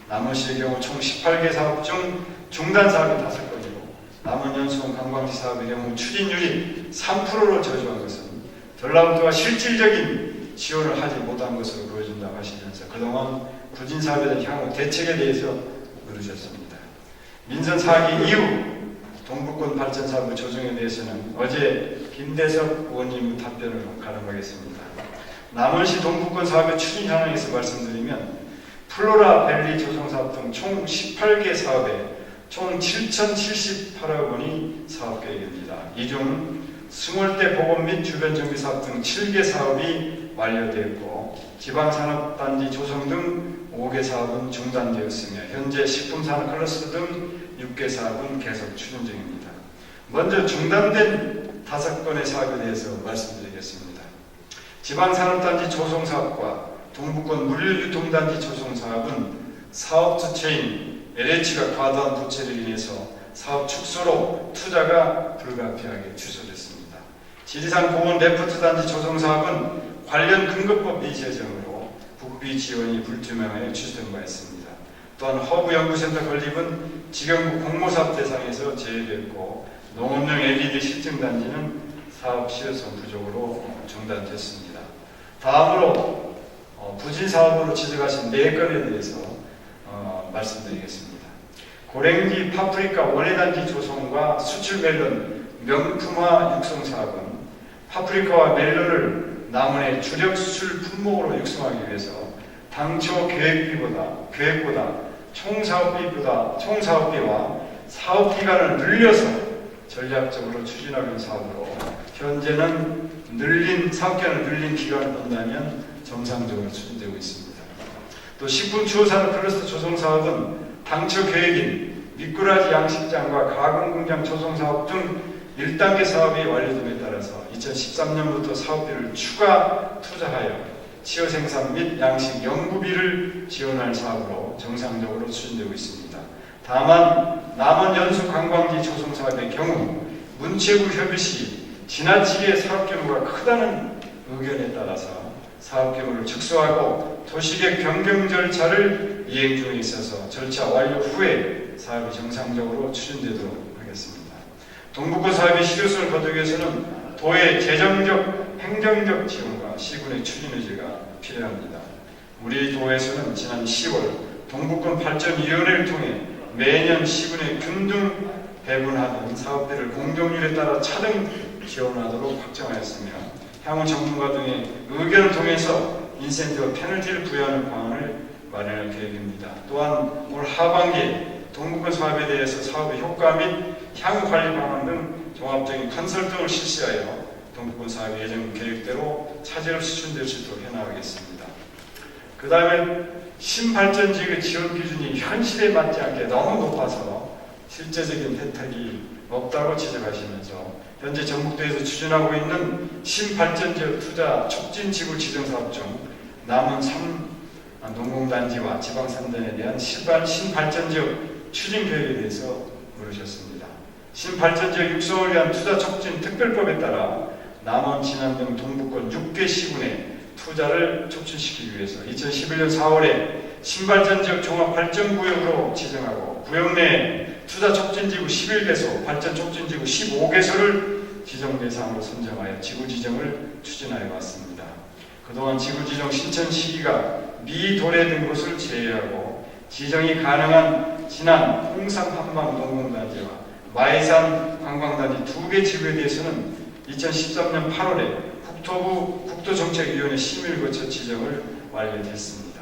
남원시의 경우 총 18개 사업 중 중단 사업이 5건이고 남원 연수원 관광지 사업의 경우 추진율이 3%로 저조한 것은 전라북도가 실질적인 지원을 하지 못한 것으로 보여준다고 하시면서 그동안 부진 사업에 대한 향후 대책에 대해서 물으셨습니다. 민선 4기 이후 동북권 발전 사업 조정에 대해서는 어제 김대섭 의원님 답변으로 가름하겠습니다. 남원시 동북권 사업의 추진 현황에서 말씀드리면 플로라 밸리 조성 사업 등 총 18개 사업에 총 7,078억 원이 사업 계획입니다. 이 중 스몰대 보건 및 주변 정비 사업 등 7개 사업이 완료되었고 지방산업단지 조성 등 5개 사업은 중단되었으며 현재 식품산업 클러스터 등 6개 사업은 계속 추진 중입니다. 먼저 중단된 5건의 사업에 대해서 말씀드리겠습니다. 지방산업단지 조성 사업과 동북권 물류유통단지 조성 사업은 사업 주체인 LH가 과도한 부채로 인해서 사업 축소로 투자가 불가피하게 취소됐습니다. 지리산 공원 레포트 단지 조성 사업은 관련 근거법 미제정으로 국비 지원이 불투명하여 취소된 바 있습니다. 또한 허브 연구센터 건립은 직영구 공모사업 대상에서 제외됐고 농업용 LED 실증 단지는 사업 실효성 부족으로 중단됐습니다. 다음으로 부진 사업으로 지적하신 4건에 대해서 말씀드리겠습니다. 고랭지 파프리카 원예단지 조성과 수출 멜론 명품화 육성 사업은 파프리카와 멜론을 남원의 주력 수출 품목으로 육성하기 위해서 당초 계획보다 총사업비와 사업기간을 늘려서 전략적으로 추진하는 사업으로 현재는 사업기간을 늘린 기간을 본다면 정상적으로 추진되고 있습니다. 또 식품추호산업 클러스터 조성 사업은 당초 계획인 미꾸라지 양식장과 가공공장 조성 사업 등 1단계 사업이 완료됨에 따라서 2013년부터 사업비를 추가 투자하여 치어 생산 및 양식 연구비를 지원할 사업으로 정상적으로 추진되고 있습니다. 다만 남원 연수 관광지 조성 사업의 경우 문체부 협의 시 지나치게 사업 규모가 크다는 의견에 따라서 사업 규모를 축소하고 도시계획 변경 절차를 이행 중에 있어서 절차 완료 후에 사업이 정상적으로 추진되도록 하겠습니다. 동북권 사업의 실효성을 거두기 위해서는 도의 재정적, 행정적 지원과 시군의 추진 의지가 필요합니다. 우리 도에서는 지난 10월 동북권 발전위원회를 통해 매년 시군의 균등 배분하는 사업비를 공정률에 따라 차등 지원하도록 확정하였으며 향후 전문가 등의 의견을 통해서 인센티브 페널티를 부여하는 방안을 마련할 계획입니다. 또한 올 하반기에 동북권 사업에 대해서 사업의 효과 및 향후 관리 방안 등 종합적인 컨설팅을 실시하여 동북권 사업 예정 계획대로 차질 없이 추진될 수 있도록 해나가겠습니다. 그 다음에 신발전지의 지원 기준이 현실에 맞지 않게 너무 높아서 실제적인 혜택이 없다고 지적하시면서 현재 전북도에서 추진하고 있는 신발전지역 투자 촉진 지구 지정 사업 중 남원 3 농공단지와 지방 3단에 대한 신발전지역 추진 계획에 대해서 물으셨습니다. 신발전지역 육성을 위한 투자 촉진 특별법에 따라 남원, 진안 등 동북권 6개 시군에 투자를 촉진시키기 위해서 2011년 4월에 신발전지역 종합발전구역으로 지정하고 구역 내에 투자 촉진지구 11개소, 발전 촉진지구 15개소를 지정 대상으로 선정하여 지구 지정을 추진하여 왔습니다. 그동안 지구 지정 신청 시기가 미도래된 곳을 제외하고 지정이 가능한 진안, 홍산 한방 농공단지와 마해산 관광단지 2개 지구에 대해서는 2013년 8월에 국토부 국토정책위원회 심의를 거쳐 지정을 완료했습니다.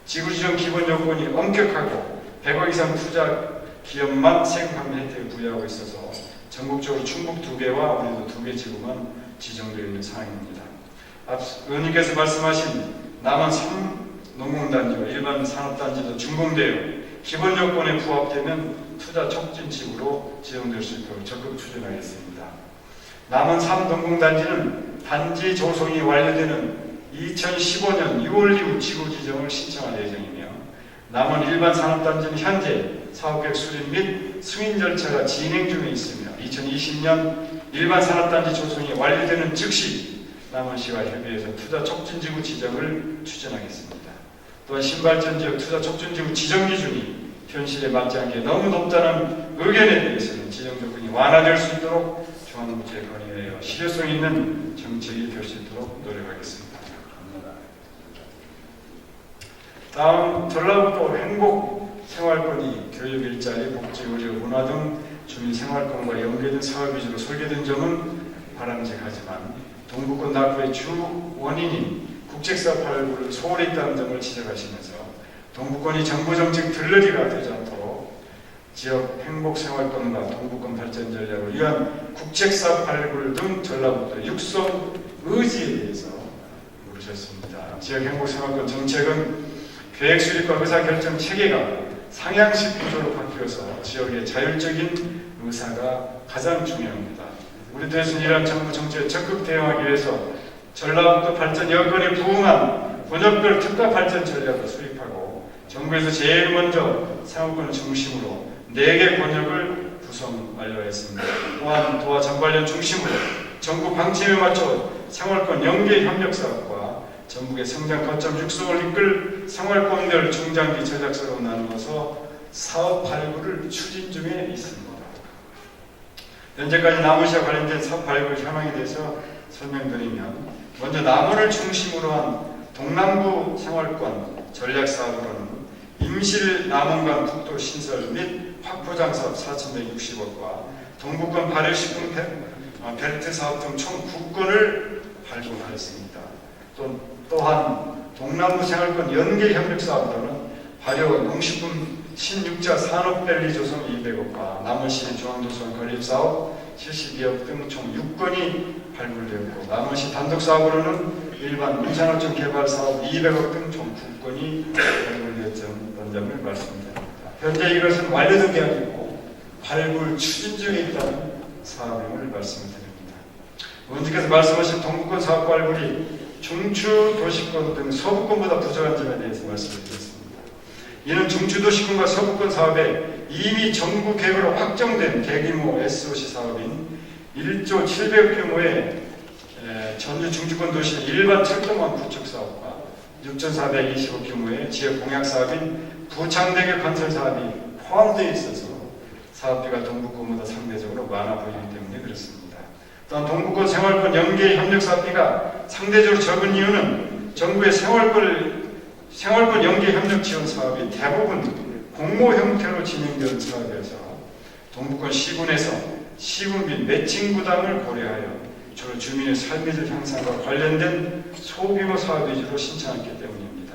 지구지정 기본 요건이 엄격하고 100억 이상 투자 기업만 세금 감면 혜택을 부여하고 있어서 전국적으로 충북 2개와 우리도 2개 지구만 지정되어 있는 상황입니다. 의원님께서 말씀하신 남원 3 농공단지와 일반 산업단지도 준공되어 기본 요건에 부합되면 투자 촉진 지구로 지정될 수 있도록 적극 추진하겠습니다. 남원 3 농공단지는 단지 조성이 완료되는 2015년 6월 이후 지구 지정을 신청할 예정이며 남원 일반 산업단지는 현재 사업계획 수립 및 승인 절차가 진행 중에 있으며 2020년 일반 산업단지 조성이 완료되는 즉시 남원시와 협의해서 투자 촉진지구 지정을 추진하겠습니다. 또한 신발전 지역 투자 촉진지구 지정 기준이 현실에 맞지 않게 너무 높다는 의견에 대해서는 지정 조건이 완화될 수 있도록 중앙부처에 건의하여 실효성 있는 정책이 될 수 있도록 노력하겠습니다. 다음 전라북도 행복 생활권이 교육, 일자리, 복지, 의료, 문화 등 주민 생활권과 연계된 사업 위주로 설계된 점은 바람직하지만 동북권 낙후의 주 원인인 국책사업 발굴을 소홀히 했다는 점을 지적하시면서 동북권이 정부 정책 들러리가 되지 않도록 지역 행복 생활권과 동북권 발전 전략을 위한 국책사업 발굴 등 전라북도 육성 의지에 대해서 물으셨습니다. 지역 행복 생활권 정책은 계획 수립과 의사결정 체계가 상향식 구조로 바뀌어서 지역의 자율적인 의사가 가장 중요합니다. 우리 도에서는 이러한 정부 정책에 적극 대응하기 위해서 전라북도 발전 여건에 부응한 권역별 특화 발전 전략을 수립하고 정부에서 제일 먼저 생활권을 중심으로 4개 권역을 구성 완료했습니다. 또한 도와 전관련 중심으로 정부 방침에 맞춰 생활권 연계 협력 사업과 전국의 성장 거점 육성을 이끌 생활권별 중장기 전략서로 나누어서 사업 발굴을 추진 중에 있습니다. 현재까지 남원시와 관련된 사업 발굴 현황에 대해서 설명드리면 먼저 남원을 중심으로 한 동남부 생활권 전략 사업으로는 임실 남원간 국도 신설 및 확포장 사업 4,160억과 동북권 발효식품 벨트 사업 등 총 9건을 발굴하였습니다. 또한 동남부 생활권 연계 협력 사업으로는 발효 농식품 신육자 산업밸리 조성 200억과 남원시 중앙도서관 건립사업 72억 등 총 6건이 발굴되었고 남원시 단독사업으로는 일반 문산업종 개발사업 200억 등 총 9건이 발굴되었던 점을 말씀드립니다. 현재 이것은 완료된 게 아니고 발굴 추진 중에 있다는 사업임을 말씀드립니다. 의원님께서 말씀하신 동북권 사업 발굴이 중추 도시권 등 서부권보다 부족한 점에 대해서 말씀드리겠습니다. 이는 중추 도시권과 서부권 사업에 이미 정부 계획으로 확정된 대규모 SOC 사업인 1조 700억 규모의 전주 중추권 도시 일반 철도망 구축 사업과 6,420억 규모의 지역 공약 사업인 부창대교 건설 사업이 포함되어 있어서 사업비가 동북권보다 상대적으로 많아 보이기 때문에 그렇습니다. 또한 동북권 생활권 연계 협력 사업비가 상대적으로 적은 이유는 정부의 생활권 연계 협력 지원 사업이 대부분 공모 형태로 진행되는 사업이어서 동북권 시군에서 시군 및 매칭 부담을 고려하여 주로 주민의 삶의 질 향상과 관련된 소규모 사업 위주로 신청했기 때문입니다.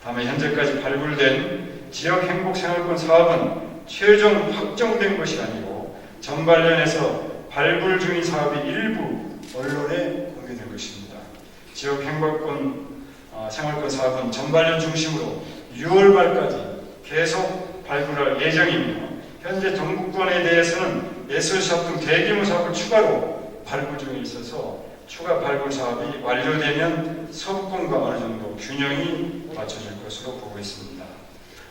다만 현재까지 발굴된 지역 행복 생활권 사업은 최종 확정된 것이 아니고 전 관련해서 발굴 중인 사업이 일부 언론에 공개된 것입니다. 지역 행복권 생활권 사업은 전반년 중심으로 6월 말까지 계속 발굴할 예정이며 현재 동북권에 대해서는 SOC 등 대규모 사업을 추가로 발굴 중에 있어서 추가 발굴 사업이 완료되면 서부권과 어느 정도 균형이 맞춰질 것으로 보고 있습니다.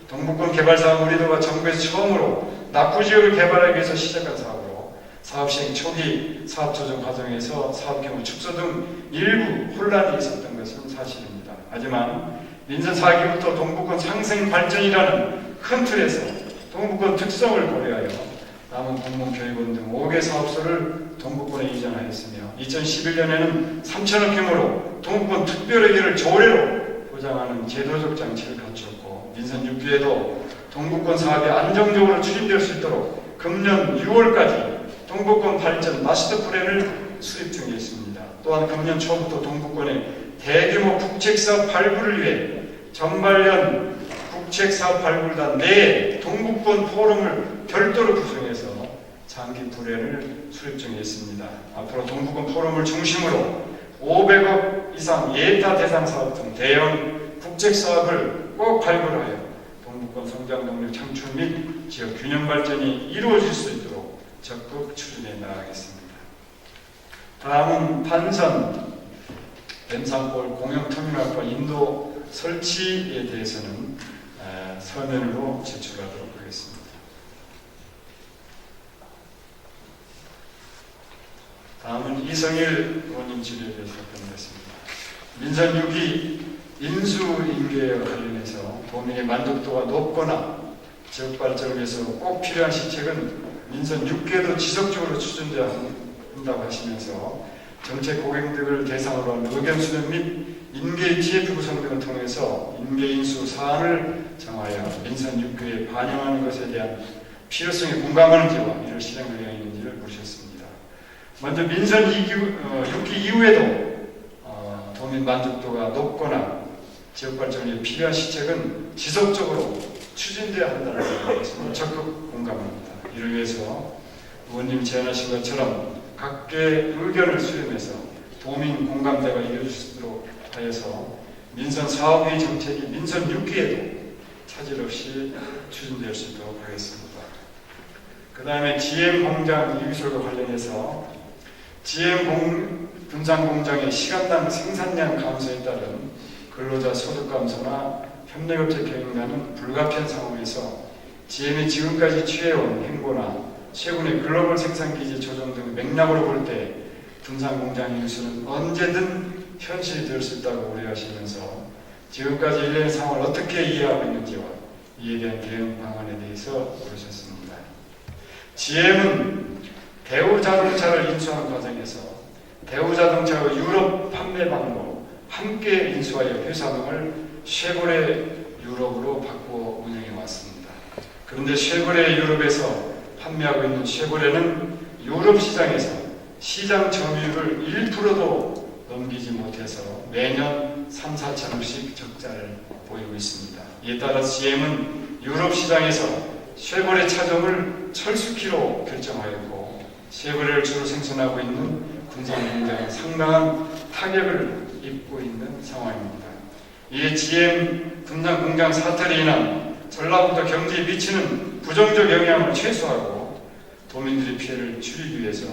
동북권 개발 사업은 우리도가 정부에서 처음으로 낙후지역을 개발하기 위해서 시작한 사업으로 사업 시행 초기 사업 조정 과정에서 사업 규모 축소 등 일부 혼란이 있었던 것은 사실입니다. 하지만 민선 4기부터 동북권 상생 발전이라는 큰 틀에서 동북권 특성을 고려하여 남원 공무원교육원 등 5개 사업소를 동북권에 이전하였으며 2011년에는 3천억 규모로 동북권 특별회계를 조례로 보장하는 제도적 장치를 갖추었고 민선 6기에도 동북권 사업이 안정적으로 추진될 수 있도록 금년 6월까지 동북권 발전 마스터 플랜을 수립 중에 있습니다. 또한 금년 초부터 동북권의 대규모 국책사업 발굴을 위해 전반년 국책사업 발굴단 내 동북권 포럼을 별도로 구성해서 장기 플랜을 수립 중에 있습니다. 앞으로 동북권 포럼을 중심으로 500억 이상 예타 대상 사업 등 대형 국책사업을 꼭 발굴하여 동북권 성장 동력 창출 및 지역 균형 발전이 이루어질 수 있도록 적극 추진해 나가겠습니다. 다음은 판선, 뱀산골 공영터미널과 인도 설치에 대해서는 서면으로 제출하도록 하겠습니다. 이성일 의원님 질의에 대해서 답변하겠습니다. 민선 6기 인수인계와 관련해서 도민의 만족도가 높거나 지역발전을 위해서 꼭 필요한 시책은 민선 6개도 지속적으로 추진돼야 한다고 하시면서 정책 고객 등을 대상으로 한 의견 수렴 및 인계 TF 구성 등을 통해서 인계 인수 사안을 정하여 민선 6개에 반영하는 것에 대한 필요성에 공감하는지와 이를 실행 의향이 있는지를 물으셨습니다. 먼저 민선 6기 이후에도 도민 만족도가 높거나 지역발전에 필요한 시책은 지속적으로 추진돼야 한다는 것을 적극 공감합니다. 이를 위해서 의원님 제안하신 것처럼 각계의 의견을 수렴해서 도민 공감대가 이루어질 수 있도록 하여서 민선 사업의 정책이 민선 6기에도 차질 없이 추진될 수 있도록 하겠습니다. 그 다음에 GM 공장 이유설과 관련해서 GM 분산 공장의 시간당 생산량 감소에 따른 근로자 소득 감소나 협력업체 경영난은 불가피한 상황에서 GM이 지금까지 취해온 행보나 최근의 글로벌 생산기지 조정 등 맥락으로 볼 때 분산 공장 이유수는 언제든 현실이 될 수 있다고 우려하시면서 지금까지 일련의 상황을 어떻게 이해하고 있는지와 이에 대한 대응 방안에 대해서 물으셨습니다. GM은 대우자동차를 인수하는 과정에서 대우자동차의 유럽 판매 방법 함께 인수하여 회사명을 쉐보레 유럽으로 바꾸어 운영해 왔습니다. 그런데 쉐보레 유럽에서 판매하고 있는 쉐보레는 유럽 시장에서 시장 점유율을 1%도 넘기지 못해서 매년 3, 4천억씩 적자를 보이고 있습니다. 이에 따라 GM은 유럽 시장에서 쉐보레 차종을 철수키로 결정하였고 쉐보레를 주로 생산하고 있는 군산 공장에 상당한 타격을 입고 있는 상황입니다. 이에 GM 군산 공장 사태로 인한 전라북도 경제에 미치는 부정적 영향을 최소화하고 도민들의 피해를 줄이기 위해서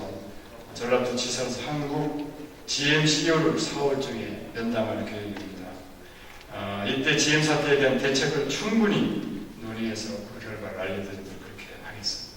전라도지사에서 한국 GM CEO를 4월 중에 면담할 계획입니다. 이때 GM 사태에 대한 대책을 충분히 논의해서 그 결과를 알려드리도록 그렇게 하겠습니다.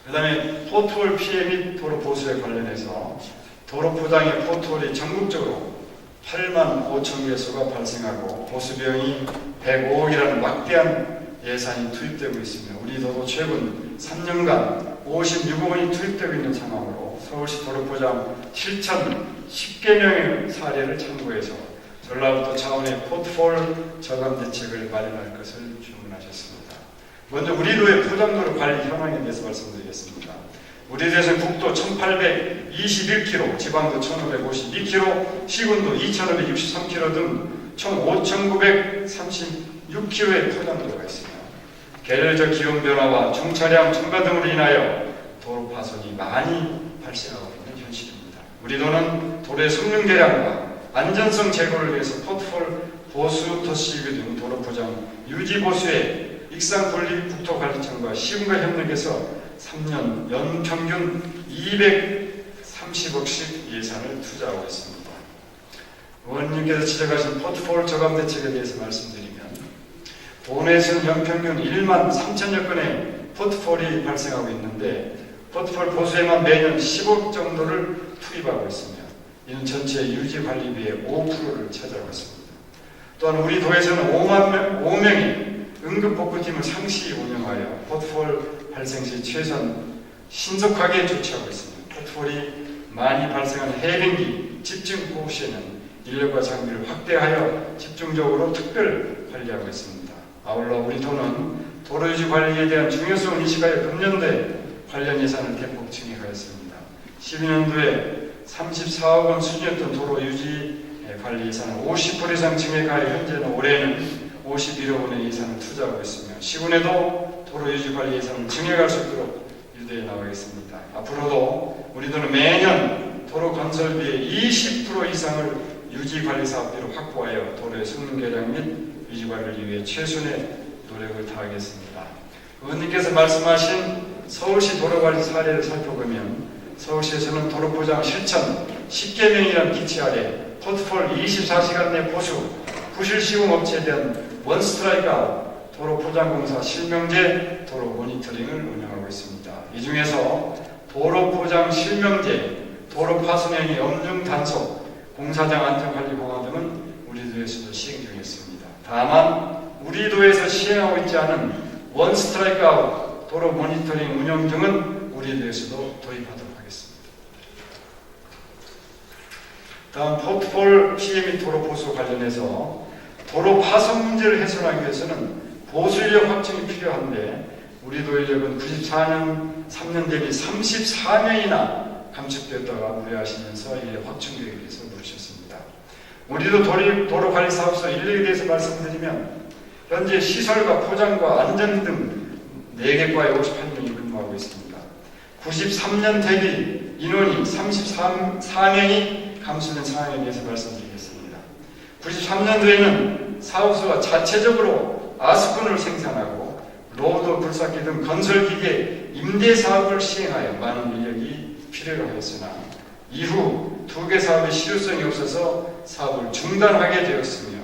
그 다음에 포트홀 피해 및 도로 보수에 관련해서 도로 포장의 포트홀이 전국적으로 8만 5천 개소가 발생하고 보수 비용이 105억이라는 막대한 예산이 투입되고 있으며 우리 도도 최근 3년간 56억 원이 투입되고 있는 상황으로 서울시 도로포장 실천 10개명의 사례를 참고해서 전라북도 차원의 포트폴 저감 대책을 마련할 것을 주문하셨습니다. 먼저 우리 도의 포장도로 관리 현황에 대해서 말씀드리겠습니다. 우리 도에서는 국도 1821km, 지방도 1552km, 시군도 2563km 등 총 5936km의 포장도로가 있습니다. 계절적 기온 변화와 총차량 첨가 등으로 인하여 도로 파손이 많이 발생하고 있는 현실입니다. 우리 도는 도로의 성능 개량과 안전성 제고를 위해서 포트폴 보수 도시유기 등 도로 포장 유지 보수에 익산분리국토관리청과 시군과 협력해서 3년 연평균 230억씩 예산을 투자하고 있습니다. 의원님께서 지적하신 포트폴 저감 대책에 대해서 말씀드리면 도내에서는 연평균 1만 3천여 건의 포트폴이 발생하고 있는데 포트폴 보수에만 매년 10억 정도를 투입하고 있으며 이는 전체 유지관리비의 5%를 차지하고 있습니다. 또한 우리 도에서는 5명의 응급복구팀을 상시 운영하여 포트폴 발생 시 최선 신속하게 조치하고 있습니다. 포트폴이 많이 발생하는 해변기 집중 호우 시에는 인력과 장비를 확대하여 집중적으로 특별 관리하고 있습니다. 아울러 우리 도는 도로유지 관리에 대한 중요성을 인식하여 금년도에 관련 예산을 대폭 증액하였습니다. 12년도에 34억 원 수준이었던 도로유지 관리 예산을 50% 이상 증액하여 현재는 올해는 51억 원의 예산을 투자하고 있으며 시군에도 도로유지 관리 예산을 증액할 수 있도록 유도해 나가겠습니다. 앞으로도 우리 도는 매년 도로 건설비의 20% 이상을 유지관리 사업비로 확보하여 도로의 성능 개량 및 유지관리를 위해 최선의 노력을 다하겠습니다. 의원님께서 말씀하신 서울시 도로관리 사례를 살펴보면 서울시에서는 도로포장 실천 10개명이라는 기치 아래 포트폴 24시간 내 보수, 부실 시공 업체에 대한 원스트라이크 아웃, 도로 포장공사 실명제 도로 모니터링을 운영하고 있습니다. 이 중에서 도로 포장 실명제, 도로 파손 행위 엄중 단속, 공사장 안전관리 강화 등은 우리 도에서도 시행 중에 있습니다. 다만 우리 도에서 시행하고 있지 않은 원 스트라이크 아웃 도로 모니터링 운영 등은 우리 도에서도 도입하도록 하겠습니다. 다음 포트폴 피해 및 도로 보수 관련해서 도로 파손 문제를 해소하기 위해서는 보수 인력 확충이 필요한데 우리 도 인력은 94년 3년 대비 34명이나 감축되었다가 우려하시면서 인력 확충 계획에 대해서 물으셨습니다. 우리도 도로 관리 사업소 인력에 대해서 말씀드리면 현재 시설과 포장과 안전 등 4개 과에 58명이 근무하고 있습니다. 93년 대비 인원이 34명이 감소된 상황에 대해서 말씀드리겠습니다. 93년도에는 사업소가 자체적으로 아스콘을 생산하고 로더, 굴삭기 등 건설기계 임대 사업을 시행하여 많은 인력이 필요로 하였으나 이후 2개 사업의 실효성이 없어서 사업을 중단하게 되었으며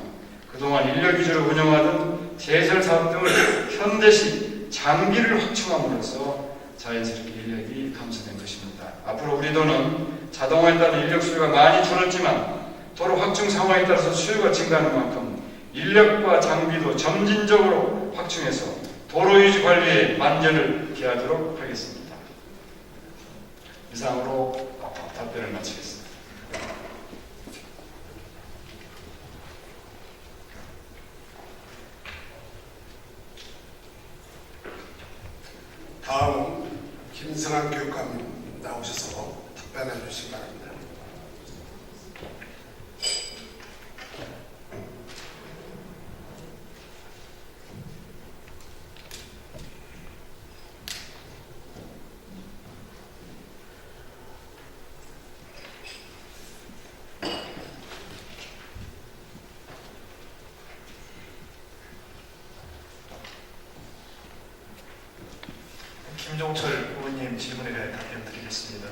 그동안 인력 위주로 운영하던 제설 사업 등을 현대식 장비를 확충함으로써 자연스럽게 인력이 감소된 것입니다. 앞으로 우리 도는 자동화에 따른 인력 수요가 많이 줄었지만 도로 확충 상황에 따라서 수요가 증가하는 만큼 인력과 장비도 점진적으로 확충해서 도로 유지 관리에 만전을 기하도록 하겠습니다. 이상으로 답변을 마치겠습니다.
다음 김승환 교육감님 나오셔서 답변해 주시기 바랍니다.
김종철 의원님 질문에 대해 답변 드리겠습니다.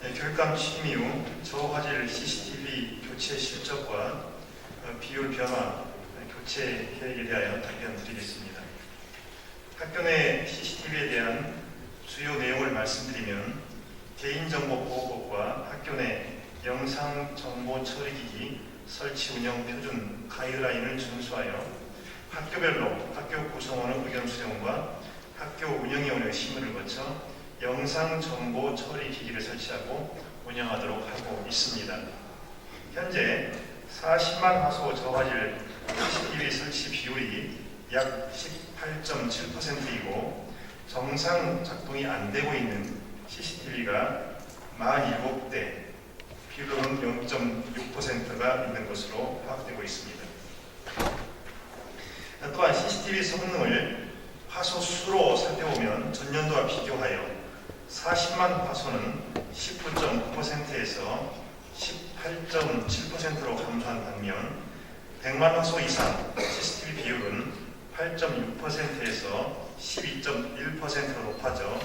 네, 교육감 취임 이후 저화질 CCTV 교체 실적과 비율 변화, 교체 계획에 대하여 답변 드리겠습니다. 학교 내 CCTV에 대한 주요 내용을 말씀드리면 개인정보보호법과 학교 내 영상정보 처리기기 설치 운영 표준 가이드라인을 준수하여 학교별로 학교 구성원의 의견 수렴과 학교 운영위원회 심의를 거쳐 영상정보 처리 기기를 설치하고 운영하도록 하고 있습니다. 현재 40만 화소 저화질 CCTV 설치 비율이 약 18.7%이고 정상 작동이 안 되고 있는 CCTV가 47대, 비율은 0.6%가 있는 것으로 파악되고 있습니다. 또한 CCTV 성능을 화소 수로 살펴보면 전년도와 비교하여 40만 화소는 19.9%에서 18.7%로 감소한 반면 100만 화소 이상 CCTV 비율은 8.6%에서 12.1%로 높아져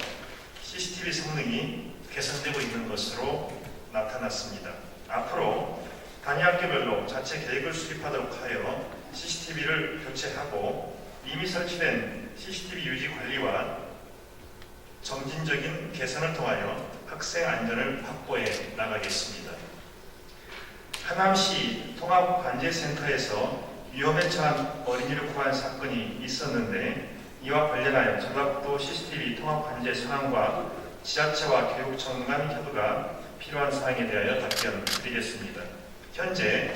CCTV 성능이 개선되고 있는 것으로 나타났습니다. 앞으로 단위학교별로 자체 계획을 수립하도록 하여 CCTV를 교체하고 이미 설치된 CCTV 유지 관리와 점진적인 개선을 통하여 학생 안전을 확보해 나가겠습니다. 하남시 통합관제센터에서 위험에 처한 어린이를 구한 사건이 있었는데 이와 관련하여 전라북도 CCTV 통합관제 상황과 지자체와 교육청 간 협의가 필요한 사항에 대하여 답변 드리겠습니다. 현재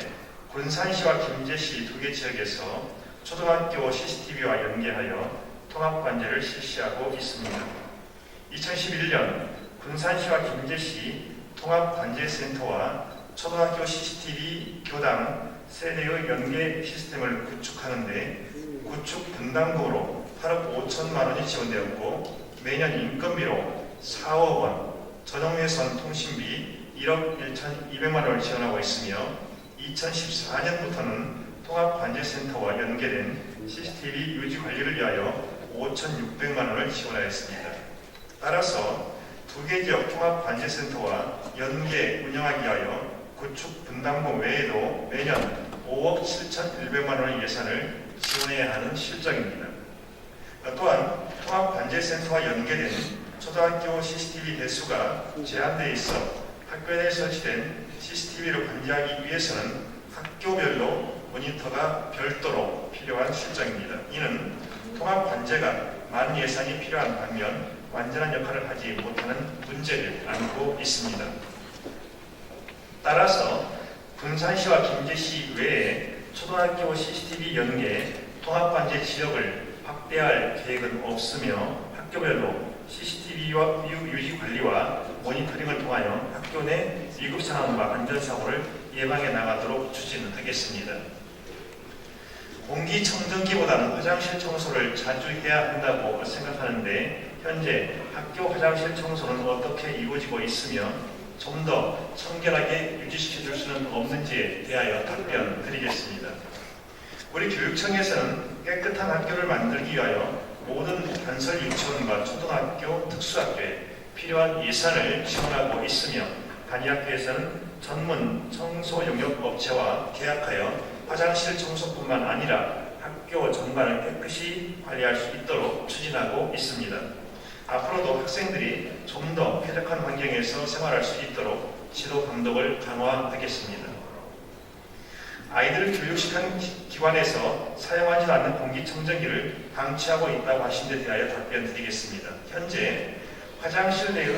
군산시와 김제시 2개 지역에서 초등학교 CCTV와 연계하여 통합관제를 실시하고 있습니다. 2011년 군산시와 김제시 통합관제센터와 초등학교 CCTV 교당 세대의 연계 시스템을 구축하는데 구축 분담금으로 8억 5천만 원이 지원되었고 매년 인건비로 4억 원, 전용예산 통신비 1억 1,200만 원을 지원하고 있으며 2014년부터는 통합관제센터와 연계된 CCTV 유지 관리를 위하여 5,600만 원을 지원하였습니다. 따라서 2개 지역 통합관제센터와 연계 운영하기 위하여 구축 분담금 외에도 매년 5억 7,100만 원의 예산을 지원해야 하는 실정입니다. 또한 통합관제센터와 연계된 초등학교 CCTV 대수가 제한되어 있어 학교 내에 설치된 CCTV를 관리하기 위해서는 학교별로 모니터가 별도로 필요한 실정입니다. 이는 통합관제가 많은 예산이 필요한 반면 완전한 역할을 하지 못하는 문제를 안고 있습니다. 따라서 군산시와 김제시 외에 초등학교 CCTV 연계 통합관제 지역을 확대할 계획은 없으며 학교별로 CCTV와 유지 관리와 모니터링을 통하여 학교 내 위급 상황과 안전사고를 예방해 나가도록 추진하겠습니다. 공기청정기보다는 화장실 청소를 자주 해야 한다고 생각하는데 현재 학교 화장실 청소는 어떻게 이루어지고 있으며 좀 더 청결하게 유지시켜줄 수는 없는지에 대하여 답변 드리겠습니다. 우리 교육청에서는 깨끗한 학교를 만들기 위하여 모든 단설 유치원과 초등학교, 특수학교에 필요한 예산을 지원하고 있으며 단위학교에서는 전문 청소 용역 업체와 계약하여 화장실 청소뿐만 아니라 학교 전반을 깨끗이 관리할 수 있도록 추진하고 있습니다. 앞으로도 학생들이 좀 더 쾌적한 환경에서 생활할 수 있도록 지도 감독을 강화하겠습니다. 아이들을 교육시키는 기관에서 사용하지 않는 공기청정기를 방치하고 있다고 하신 데 대하여 답변 드리겠습니다. 현재 화장실 내의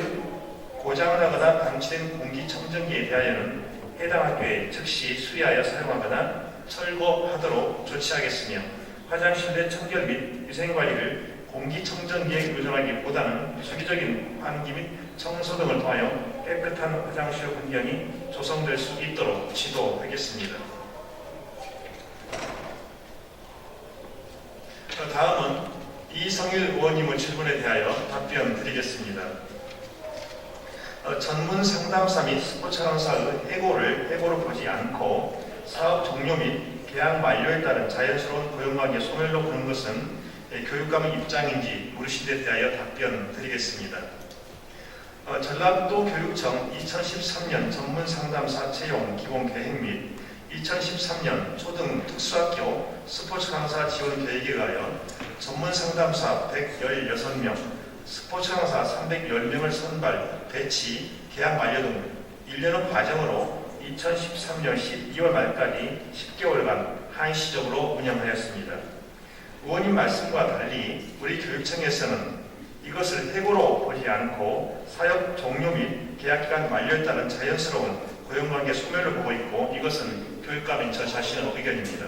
고장을 하거나 방치된 공기청정기에 대하여는 해당 학교에 즉시 수리하여 사용하거나 철거하도록 조치하겠으며 화장실 내 청결 및 위생관리를 공기청정기에 의존하기보다는 주기적인 환기 및 청소 등을 통하여 깨끗한 화장실 환경이 조성될 수 있도록 지도하겠습니다. 다음은 이성일 의원님의 질문에 대하여 답변 드리겠습니다. 전문 상담사 및 스포츠 강사의 해고를 보지 않고 사업 종료 및 계약 만료에 따른 자연스러운 고용관계 소멸로 보는 것은 교육감의 입장인지 물으신 데 대하여 답변 드리겠습니다. 전라북도 교육청 2013년 전문 상담사 채용 기본 계획 및 2013년 초등 특수학교 스포츠 강사 지원 계획에 의하여 전문 상담사 116명, 스포츠 강사 310명을 선발, 배치, 계약 만료 등 1년의 과정으로 2013년 12월 말까지 10개월간 한시적으로 운영하였습니다. 의원님 말씀과 달리 우리 교육청에서는 이것을 해고로 보지 않고 사역 종료 및 계약기간 만료에 따른 자연스러운 고용관계 소멸로 보고 있고 이것은 교육감인 저 자신의 의견입니다.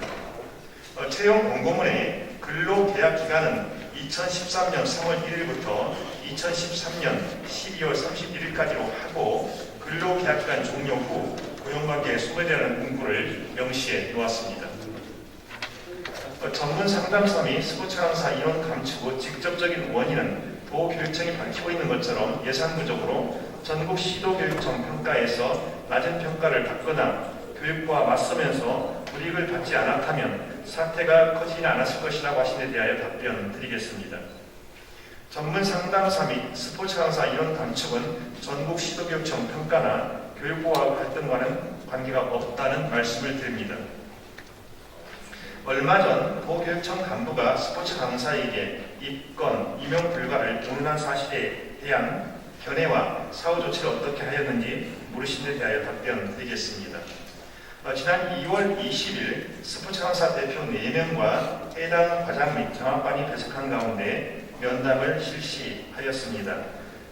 채용 공고문에 근로계약기간은 2013년 3월 1일부터 2013년 12월 31일까지로 하고 근로계약기간 종료 후 고용관계에 소멸되는 문구를 명시해 놓았습니다. 전문 상담사 및 스포츠 강사 인원 감축의 직접적인 원인은 도교육청이 밝히고 있는 것처럼 예산 부족으로 전국 시도교육청 평가에서 낮은 평가를 받거나 교육부와 맞서면서 불이익을 받지 않았다면 사태가 커지지 않았을 것이라고 하신 데 대하여 답변 드리겠습니다. 전문 상담사 및 스포츠 강사 인원 감축은 전국 시도교육청 평가나 교육부와 갈등과는 관계가 없다는 말씀을 드립니다. 얼마 전 도교육청 간부가 스포츠 강사에게 입건, 임용 불가를 공론한 사실에 대한 견해와 사후 조치를 어떻게 하였는지 물으신 데 대하여 답변 드리겠습니다. 지난 2월 20일 스포츠 강사 대표 4명과 해당 과장 및 장학관이 배석한 가운데 면담을 실시하였습니다.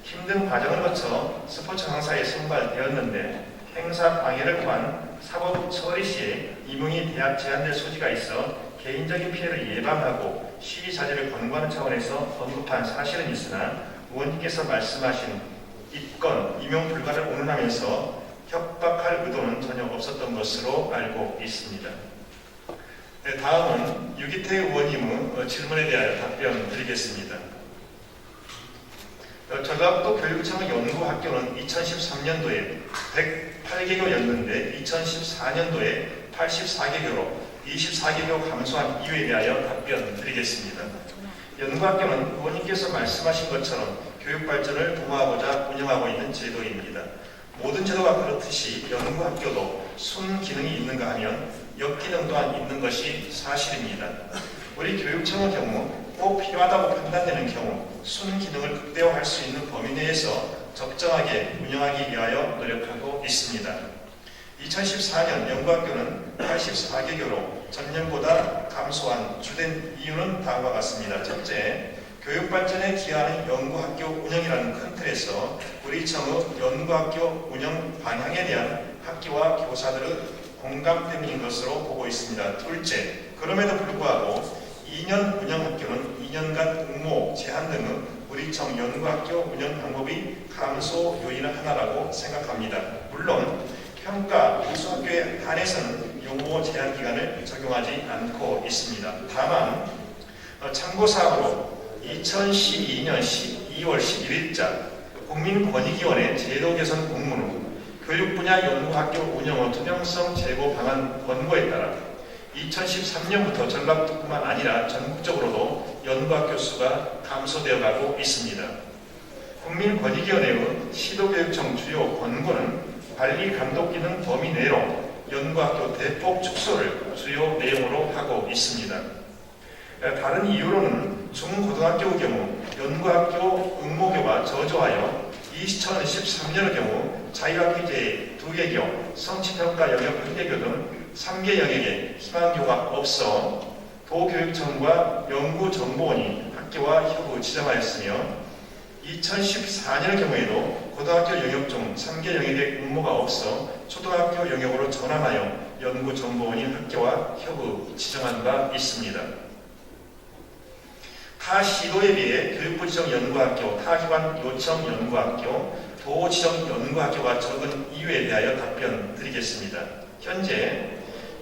힘든 과정을 거쳐 스포츠 강사에 선발되었는데 행사 방해를 포함 사법 처리 시에 임용이 대학 제한될 소지가 있어 개인적인 피해를 예방하고 시위 자제를 권고하는 차원에서 언급한 사실은 있으나 의원님께서 말씀하신 입건, 임용 불가를 운운하면서 협박할 의도는 전혀 없었던 것으로 알고 있습니다. 다음은 유기태 의원님의 질문에 대하여 답변 드리겠습니다. 전라북도 교육청의 연구학교는 2013년도에 108개교였는데 2014년도에 84개교로 24개교 감소한 이유에 대하여 답변 드리겠습니다. 연구학교는 의원님께서 말씀하신 것처럼 교육발전을 도모하고자 운영하고 있는 제도입니다. 모든 제도가 그렇듯이 연구학교도 순기능이 있는가 하면 역기능 또한 있는 것이 사실입니다. 우리 교육청의 경우 꼭 필요하다고 판단되는 경우 순기능을 극대화할 수 있는 범위 내에서 적정하게 운영하기 위하여 노력하고 있습니다. 2014년 연구학교는 84개교로 전년보다 감소한 주된 이유는 다음과 같습니다. 첫째, 교육발전에 기여하는 연구학교 운영이라는 큰 틀에서 우리 청의 연구학교 운영 방향에 대한 학교와 교사들의 공감 때문인 것으로 보고 있습니다. 둘째, 그럼에도 불구하고 2년 운영학교는 2년간 응모, 제한 등의 우리 청 연구학교 운영 방법이 감소 요인의 하나라고 생각합니다. 물론 평가, 우수학교에 한해서는 용모 제한 기간을 적용하지 않고 있습니다. 다만 참고사항으로 2012년 12월 11일자 국민권익위원회 제도 개선 공문 후 교육 분야 연구학교 운영의 투명성 제고 방안 권고에 따라 2013년부터 전라북도뿐만 아니라 전국적으로도 연구학교 수가 감소되어 가고 있습니다. 국민권익위원회의 시도교육청 주요 권고는 관리 감독 기능 범위 내로 연구학교 대폭 축소를 주요 내용으로 하고 있습니다. 다른 이유로는 중고등학교의 경우 연구학교 응모교가 저조하여 2013년의 경우 자유학기제 2개교, 성취평가 영역 1개교 등 3개 영역에 희망교가 없어 도교육청과 연구정보원이 학교와 협의 지정하였으며 2014년의 경우에도 고등학교 영역 중 3개 영역에 응모가 없어 초등학교 영역으로 전환하여 연구정보원이 학교와 협의 지정한 바 있습니다. 타 시도에 비해 교육부 지정 연구학교, 타기관 요청 연구학교, 도 지정 연구학교가 적은 이유에 대하여 답변 드리겠습니다. 현재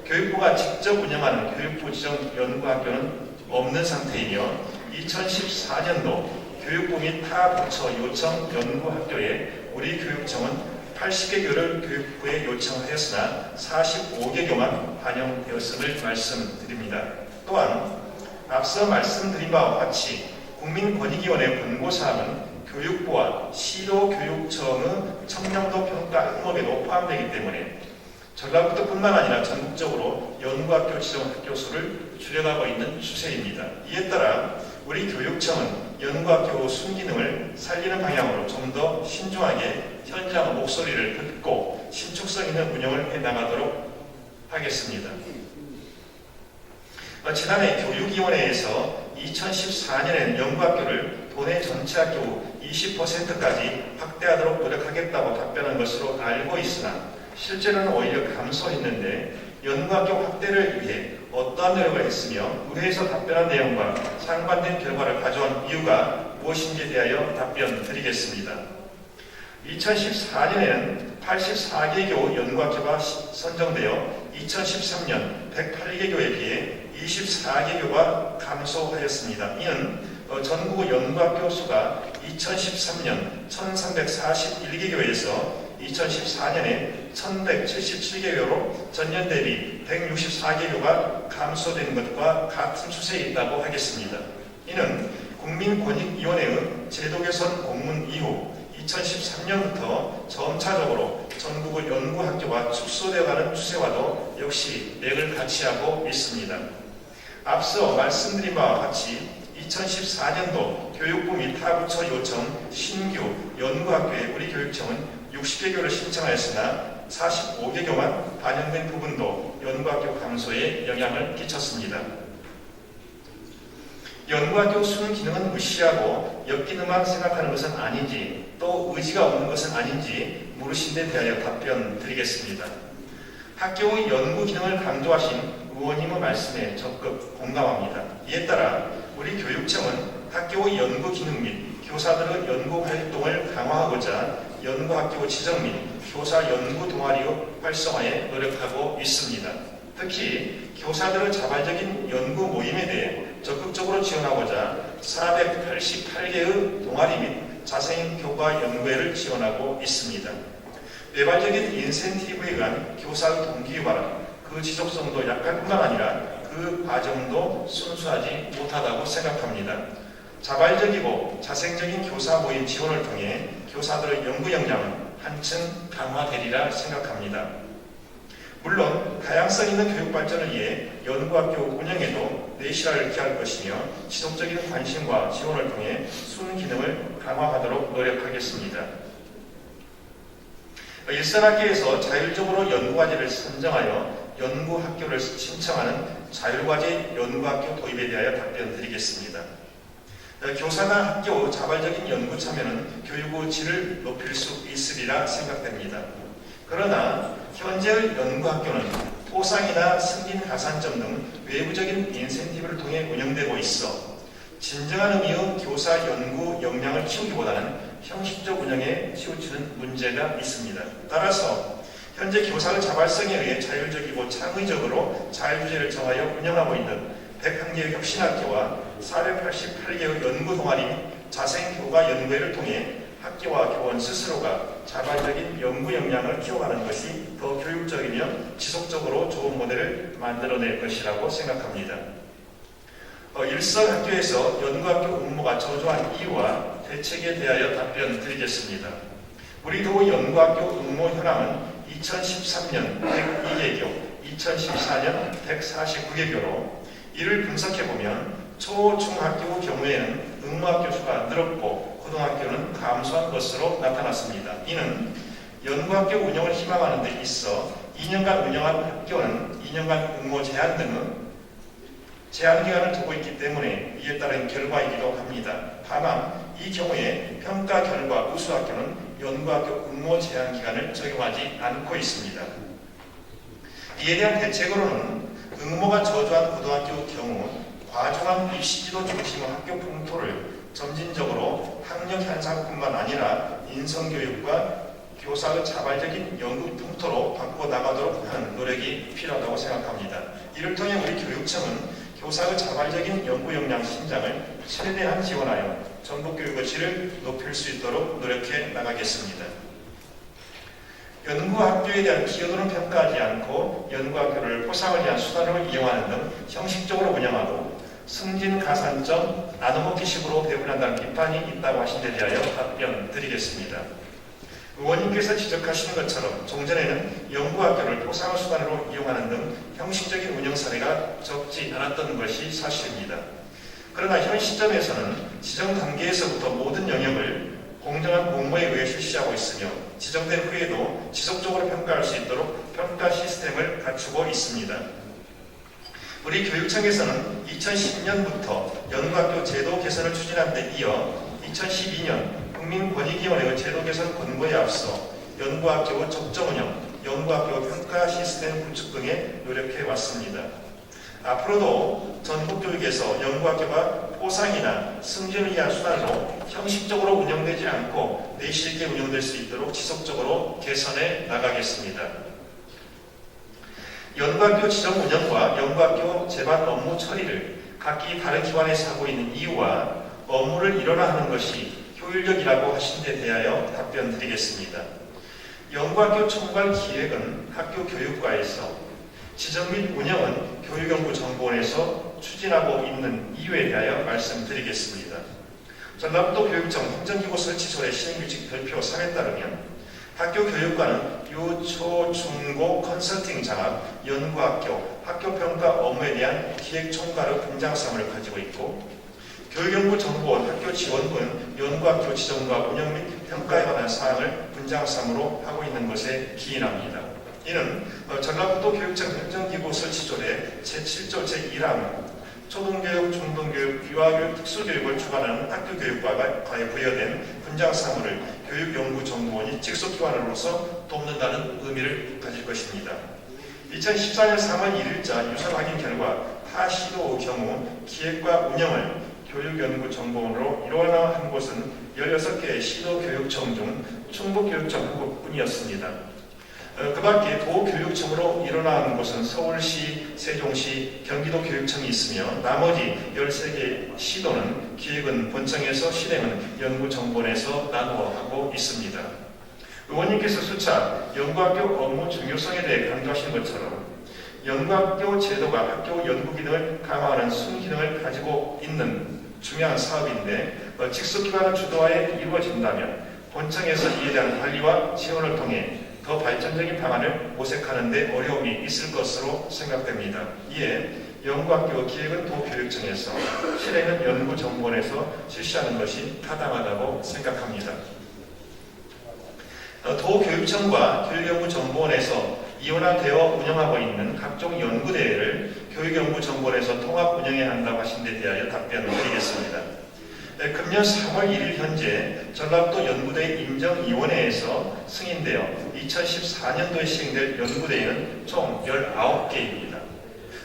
교육부가 직접 운영하는 교육부 지정 연구학교는 없는 상태이며 2014년도 교육부 및 타 부처 요청 연구학교에 우리 교육청은 80개교를 교육부에 요청하였으나 45개교만 반영되었음을 말씀드립니다. 또한 앞서 말씀드린 바와 같이 국민권익위원회 권고사항은 교육부와 시도교육청의 청렴도 평가 항목에도 포함되기 때문에 전라북도뿐만 아니라 전국적으로 연구학교 지정 학교 수를 줄여가고 있는 추세입니다. 이에 따라 우리 교육청은 연구학교 순기능을 살리는 방향으로 좀 더 신중하게 현장 목소리를 듣고 신축성 있는 운영을 해나가도록 하겠습니다. 지난해 교육위원회에서 2014년엔 연구학교를 도내 전체 학교 20%까지 확대하도록 노력하겠다고 답변한 것으로 알고 있으나 실제로는 오히려 감소했는데 연구학교 확대를 위해 어떠한 노력을 했으며 의회에서 답변한 내용과 상반된 결과를 가져온 이유가 무엇인지에 대하여 답변 드리겠습니다. 2014년에는 84개교 연구학교가 선정되어 2013년 108개교에 비해 24개교가 감소하였습니다. 이는 전국 연구학교 수가 2013년 1341개교에서 2014년에 1177개교로 전년 대비 164개교가 감소된 것과 같은 추세에 있다고 하겠습니다. 이는 국민권익위원회의 제도 개선 공문 이후 2013년부터 점차적으로 전국의 연구학교가 축소되어가는 추세와도 역시 맥을 같이 하고 있습니다. 앞서 말씀드린 바와 같이 2014년도 교육부 및 타부처 요청 신규 연구학교에 우리 교육청은 60개교를 신청하였으나 45개교만 반영된 부분도 연구학교 감소에 영향을 끼쳤습니다. 연구학교 순기능은 무시하고 역기능만 생각하는 것은 아닌지 또 의지가 없는 것은 아닌지 물으신 데 대하여 답변 드리겠습니다. 학교의 연구 기능을 강조하신 의원님의 말씀에 적극 공감합니다. 이에 따라 우리 교육청은 학교의 연구 기능 및 교사들의 연구 활동을 강화하고자 연구학교 지정 및 교사 연구 동아리의 활성화에 노력하고 있습니다. 특히 교사들의 자발적인 연구 모임에 대해 적극적으로 지원하고자 488개의 동아리 및 자생 교과 연구회를 지원하고 있습니다. 외발적인 인센티브에 의한 교사의 동기유발은 그 지속성도 약할 뿐만 아니라 그 과정도 순수하지 못하다고 생각합니다. 자발적이고 자생적인 교사 모임 지원을 통해 교사들의 연구 역량은 한층 강화되리라 생각합니다. 물론 다양성 있는 교육 발전을 위해 연구학교 운영에도 내실화를 기할 것이며 지속적인 관심과 지원을 통해 순기능을 강화하도록 노력하겠습니다. 일선학교에서 자율적으로 연구과제를 선정하여 연구학교를 신청하는 자율과제 연구학교 도입에 대하여 답변드리겠습니다. 교사나 학교 자발적인 연구 참여는 교육의 질을 높일 수 있으리라 생각됩니다. 그러나 현재의 연구학교는 포상이나 승진 가산점 등 외부적인 인센티브를 통해 운영되고 있어 진정한 의미의 교사 연구 역량을 키우기보다는 형식적 운영에 치우치는 문제가 있습니다. 따라서 현재 교사의 자발성에 의해 자율적이고 창의적으로 자율주제를 정하여 운영하고 있는 101개의 혁신학교와 488개의 연구동아리 자생교과 연구회를 통해 학교와 교원 스스로가 자발적인 연구 역량을 키워가는 것이 더 교육적이며 지속적으로 좋은 모델을 만들어낼 것이라고 생각합니다. 일선 학교에서 연구학교 응모가 저조한 이유와 대책에 대하여 답변드리겠습니다. 우리 도 연구학교 응모 현황은 2013년 102개교, 2014년 149개교로 이를 분석해보면 초, 중학교 경우에는 응모학교 수가 늘었고 고등학교는 감소한 것으로 나타났습니다. 이는 연구학교 운영을 희망하는 데 있어 2년간 운영한 학교는 2년간 응모 제한 등의 제한 기간을 두고 있기 때문에 이에 따른 결과이기도 합니다. 다만 이 경우에 평가 결과 우수학교는 연구학교 응모 제한 기간을 적용하지 않고 있습니다. 이에 대한 대책으로는 응모가 저조한 고등학교 경우 과중한 입시지도 중심의 학교 풍토를 점진적으로 학력 향상뿐만 아니라 인성교육과 교사의 자발적인 연구 풍토로 바꾸어 나가도록 하는 노력이 필요하다고 생각합니다. 이를 통해 우리 교육청은 교사의 자발적인 연구 역량 신장을 최대한 지원하여 전북교육의 질을 높일 수 있도록 노력해 나가겠습니다. 연구학교에 대한 기여도는 평가하지 않고 연구학교를 포상을 위한 수단으로 이용하는 등 형식적으로 운영하고 승진 가산점 나눠먹기식으로 배분한다는 비판이 있다고 하신 데 대하여 답변드리겠습니다. 의원님께서 지적하시는 것처럼 종전에는 연구학교를 포상의 수단으로 이용하는 등 형식적인 운영 사례가 적지 않았던 것이 사실입니다. 그러나 현 시점에서는 지정 단계에서부터 모든 영역을 공정한 공모에 의해 실시하고 있으며 지정된 후에도 지속적으로 평가할 수 있도록 평가 시스템을 갖추고 있습니다. 우리 교육청에서는 2010년부터 연구학교 제도 개선을 추진한 데 이어 2012년 국민권익위원회의 제도 개선 권고에 앞서 연구학교 적정 운영, 연구학교 평가 시스템 구축 등에 노력해 왔습니다. 앞으로도 전국교육에서 연구학교가 포상이나 승진을 위한 수단으로 형식적으로 운영되지 않고 내실 있게 운영될 수 있도록 지속적으로 개선해 나가겠습니다. 연구학교 지정 운영과 연구학교 제반 업무 처리를 각기 다른 기관에서 하고 있는 이유와 업무를 일원화하는 것이 효율적이라고 하신 데 대하여 답변드리겠습니다. 연구학교 총괄 기획은 학교 교육과에서 지정 및 운영은 교육연구정보원에서 추진하고 있는 이유에 대하여 말씀드리겠습니다. 전라북도 교육청 행정기구 설치소의 시행규칙 별표 3에 따르면 학교 교육과는 유, 초, 중고 컨설팅 장학, 연구학교, 학교평가 업무에 대한 기획총괄의 분장사무를 가지고 있고 교육연구정보원 학교지원부는 연구학교 지정과 운영 및 평가에 관한 사항을 분장사무로 하고 있는 것에 기인합니다. 이는 전라북도 교육청 행정기구 설치조례 제7조 제1항 초등교육, 중등교육, 유아교육, 특수교육을 주관하는 학교교육과에 부여된 분장사무를 교육연구정보원이 직속기관으로서 돕는다는 의미를 가질 것입니다. 2014년 3월 1일자 유선 확인 결과 타 시도의 경우 기획과 운영을 교육연구정보원으로 일원화한 곳은 16개의 시도교육청 중 충북교육청 한 곳뿐이었습니다. 그 밖에 도교육청으로 일원화한 곳은 서울시, 세종시, 경기도교육청이 있으며 나머지 13개 시도는 기획은 본청에서 실행은 연구정보원에서 나누어 하고 있습니다. 의원님께서 수차 연구학교 업무 중요성에 대해 강조하신 것처럼 연구학교 제도가 학교 연구기능을 강화하는 순기능을 가지고 있는 중요한 사업인데 직속기관의 주도하에 이루어진다면 본청에서 이에 대한 관리와 지원을 통해 더 발전적인 방안을 모색하는 데 어려움이 있을 것으로 생각됩니다. 이에 연구학교 기획은 도교육청에서, 실행은 연구정보원에서 실시하는 것이 타당하다고 생각합니다. 도교육청과 교육연구정보원에서 이원화되어 운영하고 있는 각종 연구대회를 교육연구정보원에서 통합 운영해야 한다고 하신 데 대하여 답변을 드리겠습니다. 금년 3월 1일 현재 전라도 연구대 임정위원회에서 승인되어 2014년도에 시행될 연구대회는 총 19개입니다.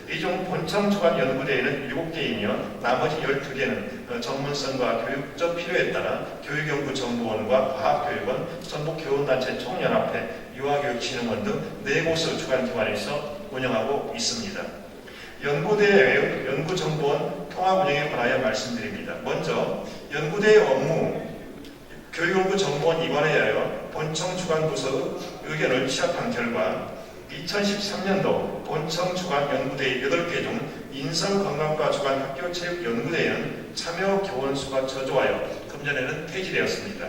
이 중 본청 주관 연구대회는 7개이며 나머지 12개는 전문성과 교육적 필요에 따라 교육연구정보원과 과학교육원, 전국교원단체 총연합회, 유아교육진흥원 등 4곳의 주관기관에서 운영하고 있습니다. 연구대회 연구정보원 통합 운영에 관하여 말씀드립니다. 먼저 연구대의 업무, 교육연구정보원 이관에 대하여 본청 주관부서의 의견을 취합한 결과 2013년도 본청 주관 연구대회 8개 중 인성건강과 주관 학교체육연구대회는 참여 교원 수가 저조하여 금년에는 폐지되었습니다.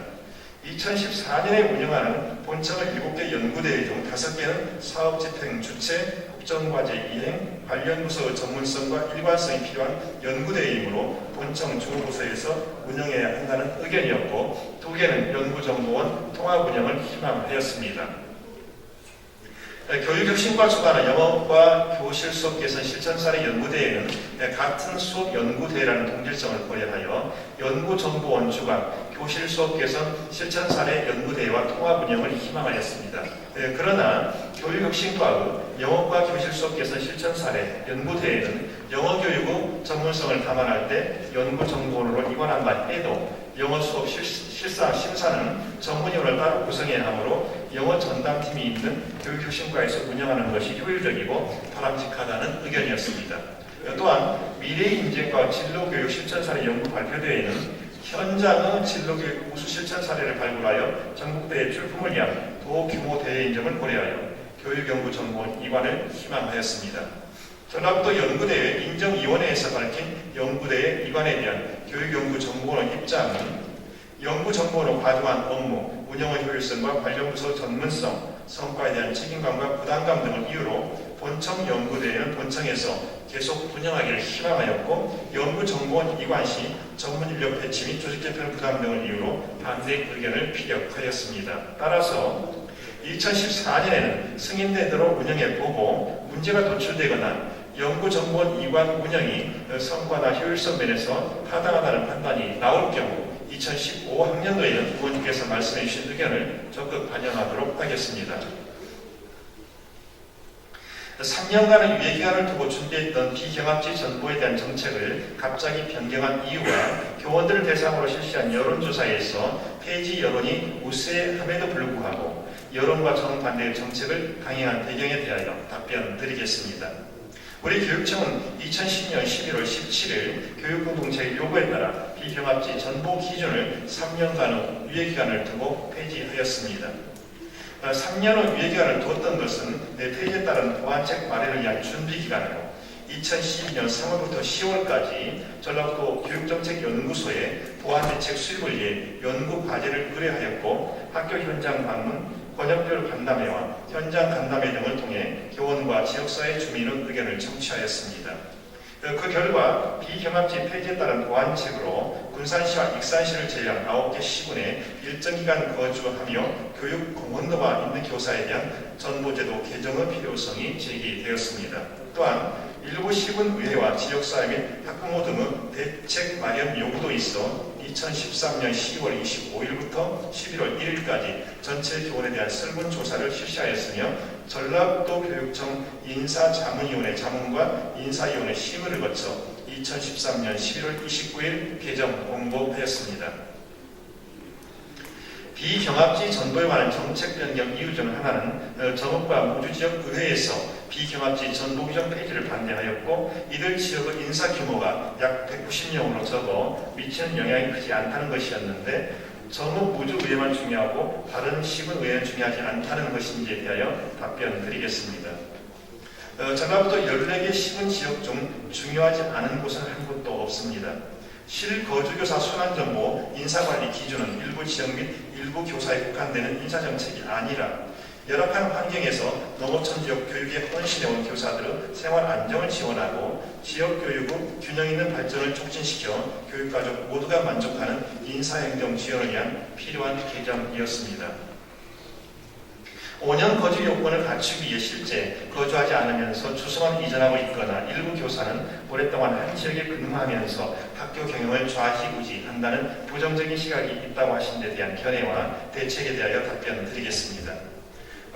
2014년에 운영하는 본청의 7개 연구대회 중 5개는 사업집행 주체, 국정과제 이행, 관련 부서의 전문성과 일관성이 필요한 연구대회이므로 본청 주무부서에서 운영해야 한다는 의견이었고 2개는 연구정보원 통합 운영을 희망하였습니다. 교육혁신과 주관한 영어과 교실 수업 개선 실천사례 연구대회는 같은 수업 연구대회라는 동질성을 고려하여 연구정보원 주관 교실 수업 개선 실천사례 연구대회와 통합 운영을 희망하였습니다. 그러나 교육혁신과의 영어과 교실 수업 개선 실천사례 연구대회는 영어교육의 전문성을 감안할 때 연구정보원으로 이관한다 해도 영어 수업 실상 심사는 전문위원을 따로 구성해야 하므로 영어 전담팀이 있는 교육혁신과에서 운영하는 것이 효율적이고 바람직하다는 의견이었습니다. 또한 미래의 인재과 진로교육 실천사례 연구 발표대회는 현장의 진로교육 우수 실천 사례를 발굴하여 전국대회 출품을 위한 도규모 대회 인정을 고려하여 교육연구정보원 이관을 희망하였습니다. 전라북도 연구대회 인정위원회에서 밝힌 연구대회 이관에 대한 교육연구정보원의 입장은 연구정보원의 과도한 업무, 운영의 효율성과 관련 부서 전문성, 성과에 대한 책임감과 부담감 등을 이유로 본청 연구대회는 본청에서 계속 운영하기를 희망하였고 연구정보원 이관 시 전문인력 배치 및 조직 개편 부담 등을 이유로 반대 의견을 피력하였습니다. 따라서 2014년에는 승인된 대로 운영해보고 문제가 도출되거나 연구정보원 이관 운영이 성과나 효율성 면에서 타당하다는 판단이 나올 경우 2015학년도에는 의원님께서 말씀해 주신 의견을 적극 반영하도록 하겠습니다. 3년간의 유예기간을 두고 준비했던 비경합지 전보에 대한 정책을 갑자기 변경한 이유와 교원들을 대상으로 실시한 여론조사에서 폐지 여론이 우세함에도 불구하고 여론과 정반대의 정책을 강행한 배경에 대하여 답변 드리겠습니다. 우리 교육청은 2010년 11월 17일 교육공동체의 요구에 따라 비경합지 전보 기준을 3년간의 유예기간을 두고 폐지하였습니다. 3년의 유예기간을 두었던 것은 폐지에 따른 보완책 마련을 위한 준비기간으로 2012년 3월부터 10월까지 전라북도 교육정책연구소에 보완대책 수립을 위해 연구과제를 의뢰하였고 학교 현장 방문, 권역별 간담회와 현장 간담회 등을 통해 교원과 지역사회 주민의 의견을 청취하였습니다. 그 결과 비경합지 폐지에 따른 보완책으로 군산시와 익산시를 제외한 9개 시군에 일정 기간 거주하며 교육 공헌도가 있는 교사에 대한 전보제도 개정의 필요성이 제기되었습니다. 또한 일부 시군 의회와 지역사회 및 학부모 등의 대책 마련 요구도 있어 2013년 12월 25일부터 11월 1일까지 전체 교원에 대한 설문조사를 실시하였으며 전라북도 교육청 인사자문위원회 자문과 인사위원회 심의를 거쳐 2013년 11월 29일 개정 공고하였습니다. 비경합지 전보에 관한 정책 변경 이유 중 하나는 전북과 무주지역 의회에서 비경합지 전보 규정 폐지를 반대하였고 이들 지역의 인사 규모가 약 190명으로 적어 미치는 영향이 크지 않다는 것이었는데 전북 무주의회만 중요하고 다른 시군 의회는 중요하지 않다는 것인지에 대하여 답변 드리겠습니다. 전라북도 14개 시군 지역 중 중요하지 않은 곳은 한 곳도 없습니다. 실거주교사 순환정보 인사관리 기준은 일부 지역 및 일부 교사에 국한되는 인사정책이 아니라 열악한 환경에서 농어촌 지역 교육에 헌신해온 교사들의 생활 안정을 지원하고 지역 교육의 균형 있는 발전을 촉진시켜 교육가족 모두가 만족하는 인사행정 지원을 위한 필요한 개정이었습니다. 5년 거주 요건을 갖추기 위해 실제 거주하지 않으면서 주소만 이전하고 있거나 일부 교사는 오랫동안 한 지역에 근무하면서 학교 경영을 좌지우지한다는 부정적인 시각이 있다고 하신 데 대한 견해와 대책에 대하여 답변드리겠습니다.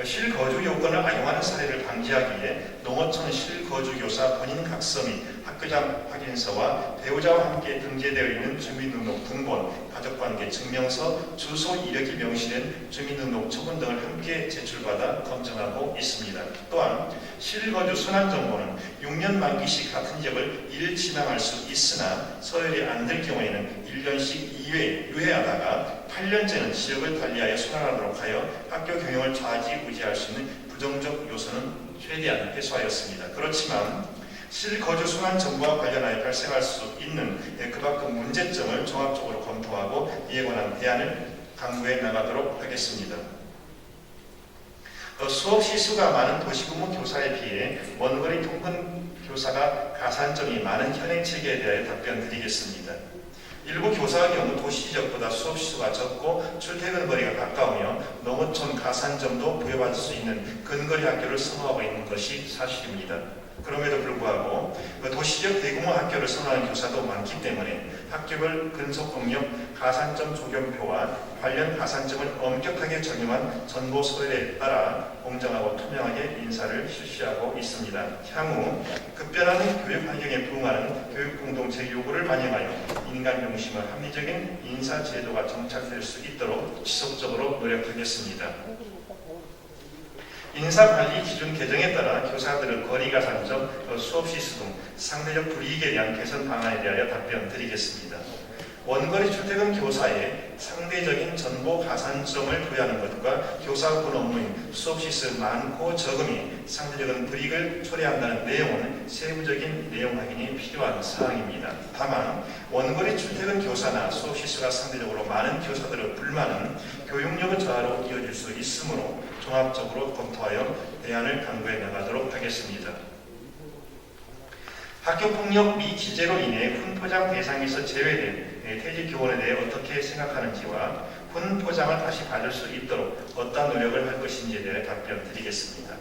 실거주 요건을 악용하는 사례를 방지하기 위해 농어촌 실거주교사 본인 각서 및 학교장 확인서와 배우자와 함께 등재되어 있는 주민등록 등본, 가족관계 증명서, 주소 이력이 명시된 주민등록 초본 등을 함께 제출받아 검증하고 있습니다. 또한 실거주 순환정보는 6년 만기시 같은 지역을 1일 지명할 수 있으나 서열이 안 될 경우에는 1년씩 2회 유예하다가 8년째는 지역을 달리하여 순환하도록 하여 학교 경영을 좌지우지할 수 있는 부정적 요소는 최대한 해소하였습니다. 그렇지만 실거주 순환 정보와 관련하여 발생할 수 있는 그만큼 문제점을 종합적으로 검토하고 이에 관한 대안을 강구해 나가도록 하겠습니다. 수업 시수가 많은 도시근무 교사에 비해 먼거리 통근 교사가 가산점이 많은 현행 체계에 대해 답변드리겠습니다. 일부 교사의 경우 도시 지역보다 수업 시수가 적고 출퇴근 거리가 가까우며 농어촌 가산점도 부여받을 수 있는 근거리 학교를 선호하고 있는 것이 사실입니다. 그럼에도 불구하고 도시지역 대규모 학교를 선호하는 교사도 많기 때문에 학교별 근속학력 가산점 조경표와 관련 가산점을 엄격하게 적용한 전보 서열에 따라 공정하고 투명하게 인사를 실시하고 있습니다. 향후 급변하는 교육 환경에 부응하는 교육 공동체 요구를 반영하여 인간 중심의 합리적인 인사 제도가 정착될 수 있도록 지속적으로 노력하겠습니다. 인사관리 기준 개정에 따라 교사들의 거리 가산점, 수업 시수 등 상대적 불이익에 대한 개선 방안에 대하여 답변드리겠습니다. 원거리 출퇴근 교사에 상대적인 전보 가산점을 부여하는 것과 교사권 업무인 수업 시수 많고 적음이 상대적인 불이익을 초래한다는 내용은 세부적인 내용 확인이 필요한 사항입니다. 다만 원거리 출퇴근 교사나 수업 시수가 상대적으로 많은 교사들의 불만은 교육력의 저하로 이어질 수 있으므로 종합적으로 검토하여 대안을 강구해 나가도록 하겠습니다. 학교폭력 미기재로 인해 훈포장 대상에서 제외된 퇴직 교원에 대해 어떻게 생각하는지와 훈포장을 다시 받을 수 있도록 어떤 노력을 할 것인지에 대해 답변드리겠습니다.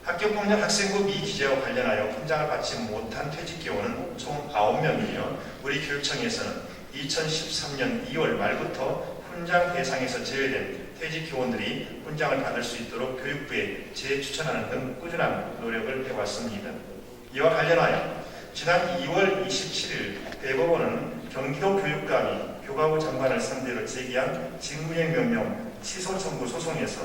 학교폭력 학생부 미기재와 관련하여 훈장을 받지 못한 퇴직 교원은 총 9명이며 우리 교육청에서는 2013년 2월 말부터 훈장 대상에서 제외된 퇴직 교원들이 훈장을 받을 수 있도록 교육부에 재추천하는 등 꾸준한 노력을 해왔습니다. 이와 관련하여 지난 2월 27일 대법원은 경기도 교육감이 교과부 장관을 상대로 제기한 직무유예 명령 취소 청구 소송에서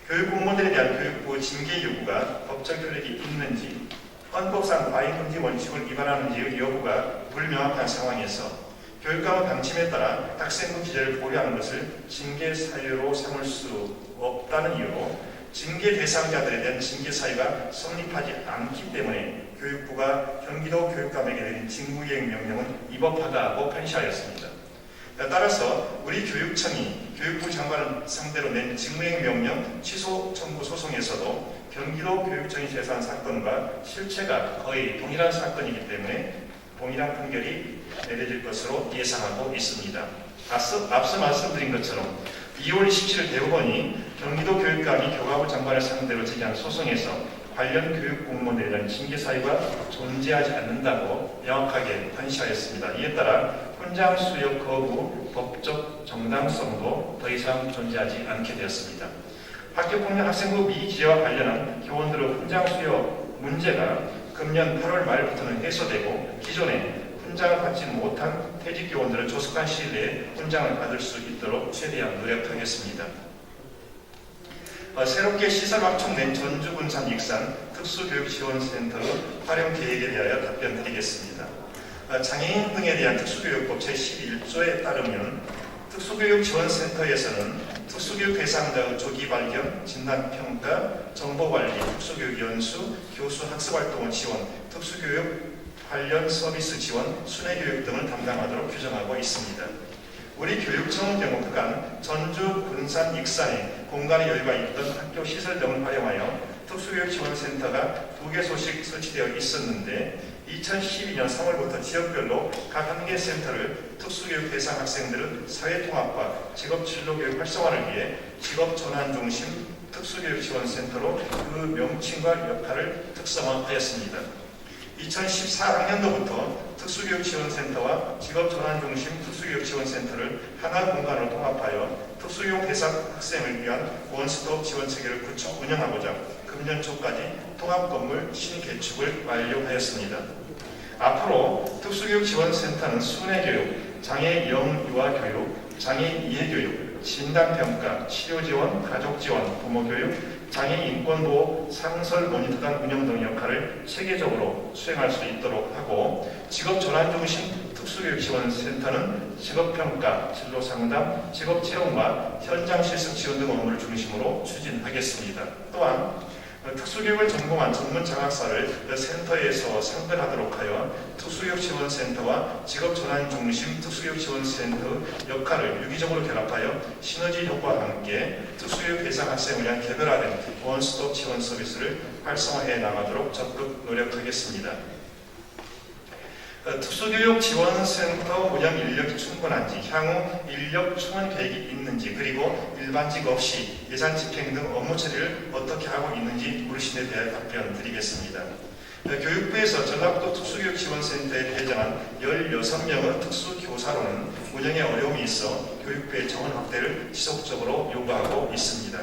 교육공무원들에 대한 교육부 징계 요구가 법적 효력이 있는지 헌법상 과잉금지 원칙을 위반하는지의 여부가 불명확한 상황에서 교육감의 방침에 따라 학생부 기재를 보류하는 것을 징계 사유로 삼을 수 없다는 이유로 징계 대상자들에 대한 징계 사유가 성립하지 않기 때문에 교육부가 경기도 교육감에게 내린 직무이행 명령은 위법하다고 판시하였습니다. 따라서 우리 교육청이 교육부 장관을 상대로 낸 직무이행 명령 취소 청구 소송에서도 경기도 교육청이 제소한 사건과 실체가 거의 동일한 사건이기 때문에 동일한 판결이 내려질 것으로 예상하고 있습니다. 앞서 말씀드린 것처럼 2월 27일 대법원이 경기도 교육감이 교과부 장관을 상대로 제기한 소송에서 관련 교육 공무원에 대한 징계 사유가 존재하지 않는다고 명확하게 판시하였습니다. 이에 따라 훈장 수여 거부 법적 정당성도 더 이상 존재하지 않게 되었습니다. 학교폭력 학생부 미기재와 관련한 교원들의 훈장 수여 문제가 금년 8월 말부터는 해소되고 기존에 훈장을 받지 못한 퇴직 교원들은 조속한 시일 내에 훈장을 받을 수 있도록 최대한 노력하겠습니다. 새롭게 시설 확충된 전주, 군산, 익산 특수교육지원센터 활용 계획에 대하여 답변드리겠습니다. 장애인 등에 대한 특수교육법 제11조에 따르면 특수교육지원센터에서는 특수교육 대상자의 조기 발견, 진단평가, 정보관리, 특수교육 연수, 교수 학습활동의 지원, 특수교육 관련 서비스 지원, 순회 교육 등을 담당하도록 규정하고 있습니다. 우리 교육청의 경우 그간 전주, 군산, 익산에 공간의 여유가 있던 학교 시설 등을 활용하여 특수교육지원센터가 2개 소씩 설치되어 있었는데 2012년 3월부터 지역별로 각 한 개 센터를 특수교육 대상 학생들의 사회통합과 직업진로교육 활성화를 위해 직업전환중심 특수교육지원센터로 그 명칭과 역할을 특성화하였습니다. 2014학년도부터 특수교육지원센터와 직업전환중심 특수교육지원센터를 하나 공간으로 통합하여 특수교육 대상 학생을 위한 원스톱 지원체계를 구축 운영하고자 금년 초까지 통합건물 신개축을 완료하였습니다. 앞으로 특수교육지원센터는 순회교육, 장애 영유아 교육, 장애인 이해교육, 진단평가, 치료지원, 가족지원, 부모교육, 장애인 인권보호, 상설 모니터단 운영 등 역할을 체계적으로 수행할 수 있도록 하고 직업전환중심 특수교육지원센터는 직업평가, 진로상담, 직업체험과 현장실습 지원 등 업무를 중심으로 추진하겠습니다. 또한 특수교육을 전공한 전문 장학사를 센터에서 상대하도록 하여 특수교육지원센터와 직업전환중심 특수교육지원센터 역할을 유기적으로 결합하여 시너지 효과와 함께 특수교육 대상 학생을 위한 개별화된 원스톱 지원 서비스를 활성화해 나가도록 적극 노력하겠습니다. 특수교육지원센터 운영 인력이 충분한지, 향후 인력 충원 계획이 있는지, 그리고 일반직 없이 예산 집행 등 업무 처리를 어떻게 하고 있는지 물으신 데 대해 답변 드리겠습니다. 교육부에서 전라북도 특수교육지원센터에 배정한 16명의 특수교사로는 운영에 어려움이 있어 교육부의 정원 확대를 지속적으로 요구하고 있습니다.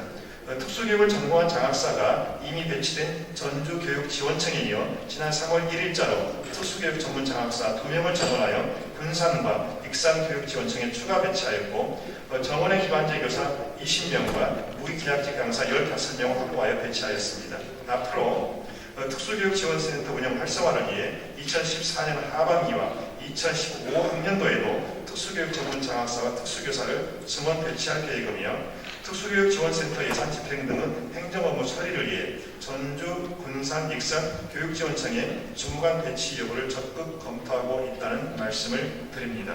특수교육을 전공한 장학사가 이미 배치된 전주교육지원청에 이어 지난 3월 1일자로 특수교육 전문 장학사 2명을 정원하여 군산과 익산교육지원청에 추가 배치하였고 정원의 기반제 교사 20명과 무기계약직 강사 15명을 확보하여 배치하였습니다. 앞으로 특수교육지원센터 운영 활성화를 위해 2014년 하반기와 2015학년도에도 특수교육 전문 장학사와 특수교사를 증원 배치할 계획이며 특수교육지원센터 예산 집행 등은 행정업무 처리를 위해 전주, 군산, 익산 교육지원청에 주무관 배치 여부를 적극 검토하고 있다는 말씀을 드립니다.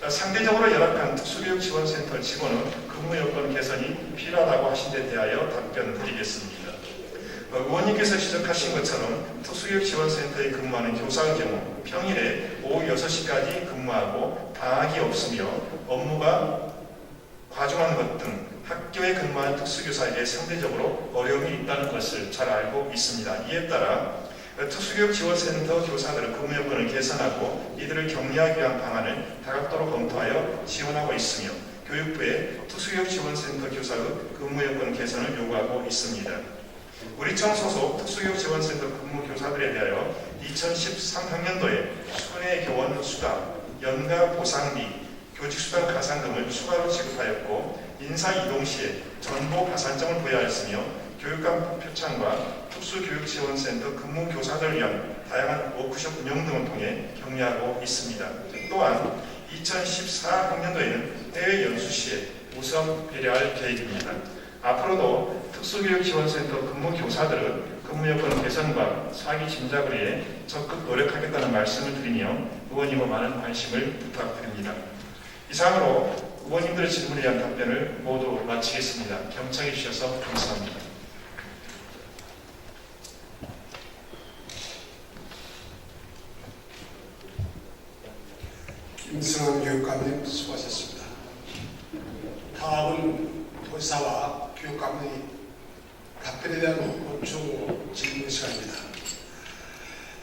상대적으로 열악한 특수교육지원센터 직원의 근무 여건 개선이 필요하다고 하신 데 대하여 답변 드리겠습니다. 의원님께서 지적하신 것처럼 특수교육지원센터에 근무하는 교사의 경우 평일에 오후 6시까지 근무하고 방학이 없으며 업무가 과중한 것 등 학교에 근무하는 특수교사에게 상대적으로 어려움이 있다는 것을 잘 알고 있습니다. 이에 따라 특수교육지원센터 교사들의 근무 여건을 개선하고 이들을 격려하기 위한 방안을 다각도로 검토하여 지원하고 있으며 교육부에 특수교육지원센터 교사의 근무 여건 개선을 요구하고 있습니다. 우리청 소속 특수교육지원센터 근무 교사들에 대하여 2013학년도에 순회교원 수당, 연가 보상비, 교직수당 가산금을 추가로 지급하였고 인사이동 시에 전보 가산점을 부여하였으며 교육감 표창과 특수교육지원센터 근무교사들을 위한 다양한 워크숍 운영 등을 통해 격려하고 있습니다. 또한 2014학년도에는 해외 연수 시에 우선 배려할 계획입니다. 앞으로도 특수교육지원센터 근무교사들은 근무 여건 개선과 사기 짐작을 위해 적극 노력하겠다는 말씀을 드리며 의원님의 많은 관심을 부탁드립니다. 이상으로 의원님들의 질문에 대한 답변을 모두 마치겠습니다. 경청해 주셔서 감사합니다.
김승환 교육감님 수고하셨습니다. 다음은 도지사와 교육감의 답변에 대한 보충 질문 시간입니다.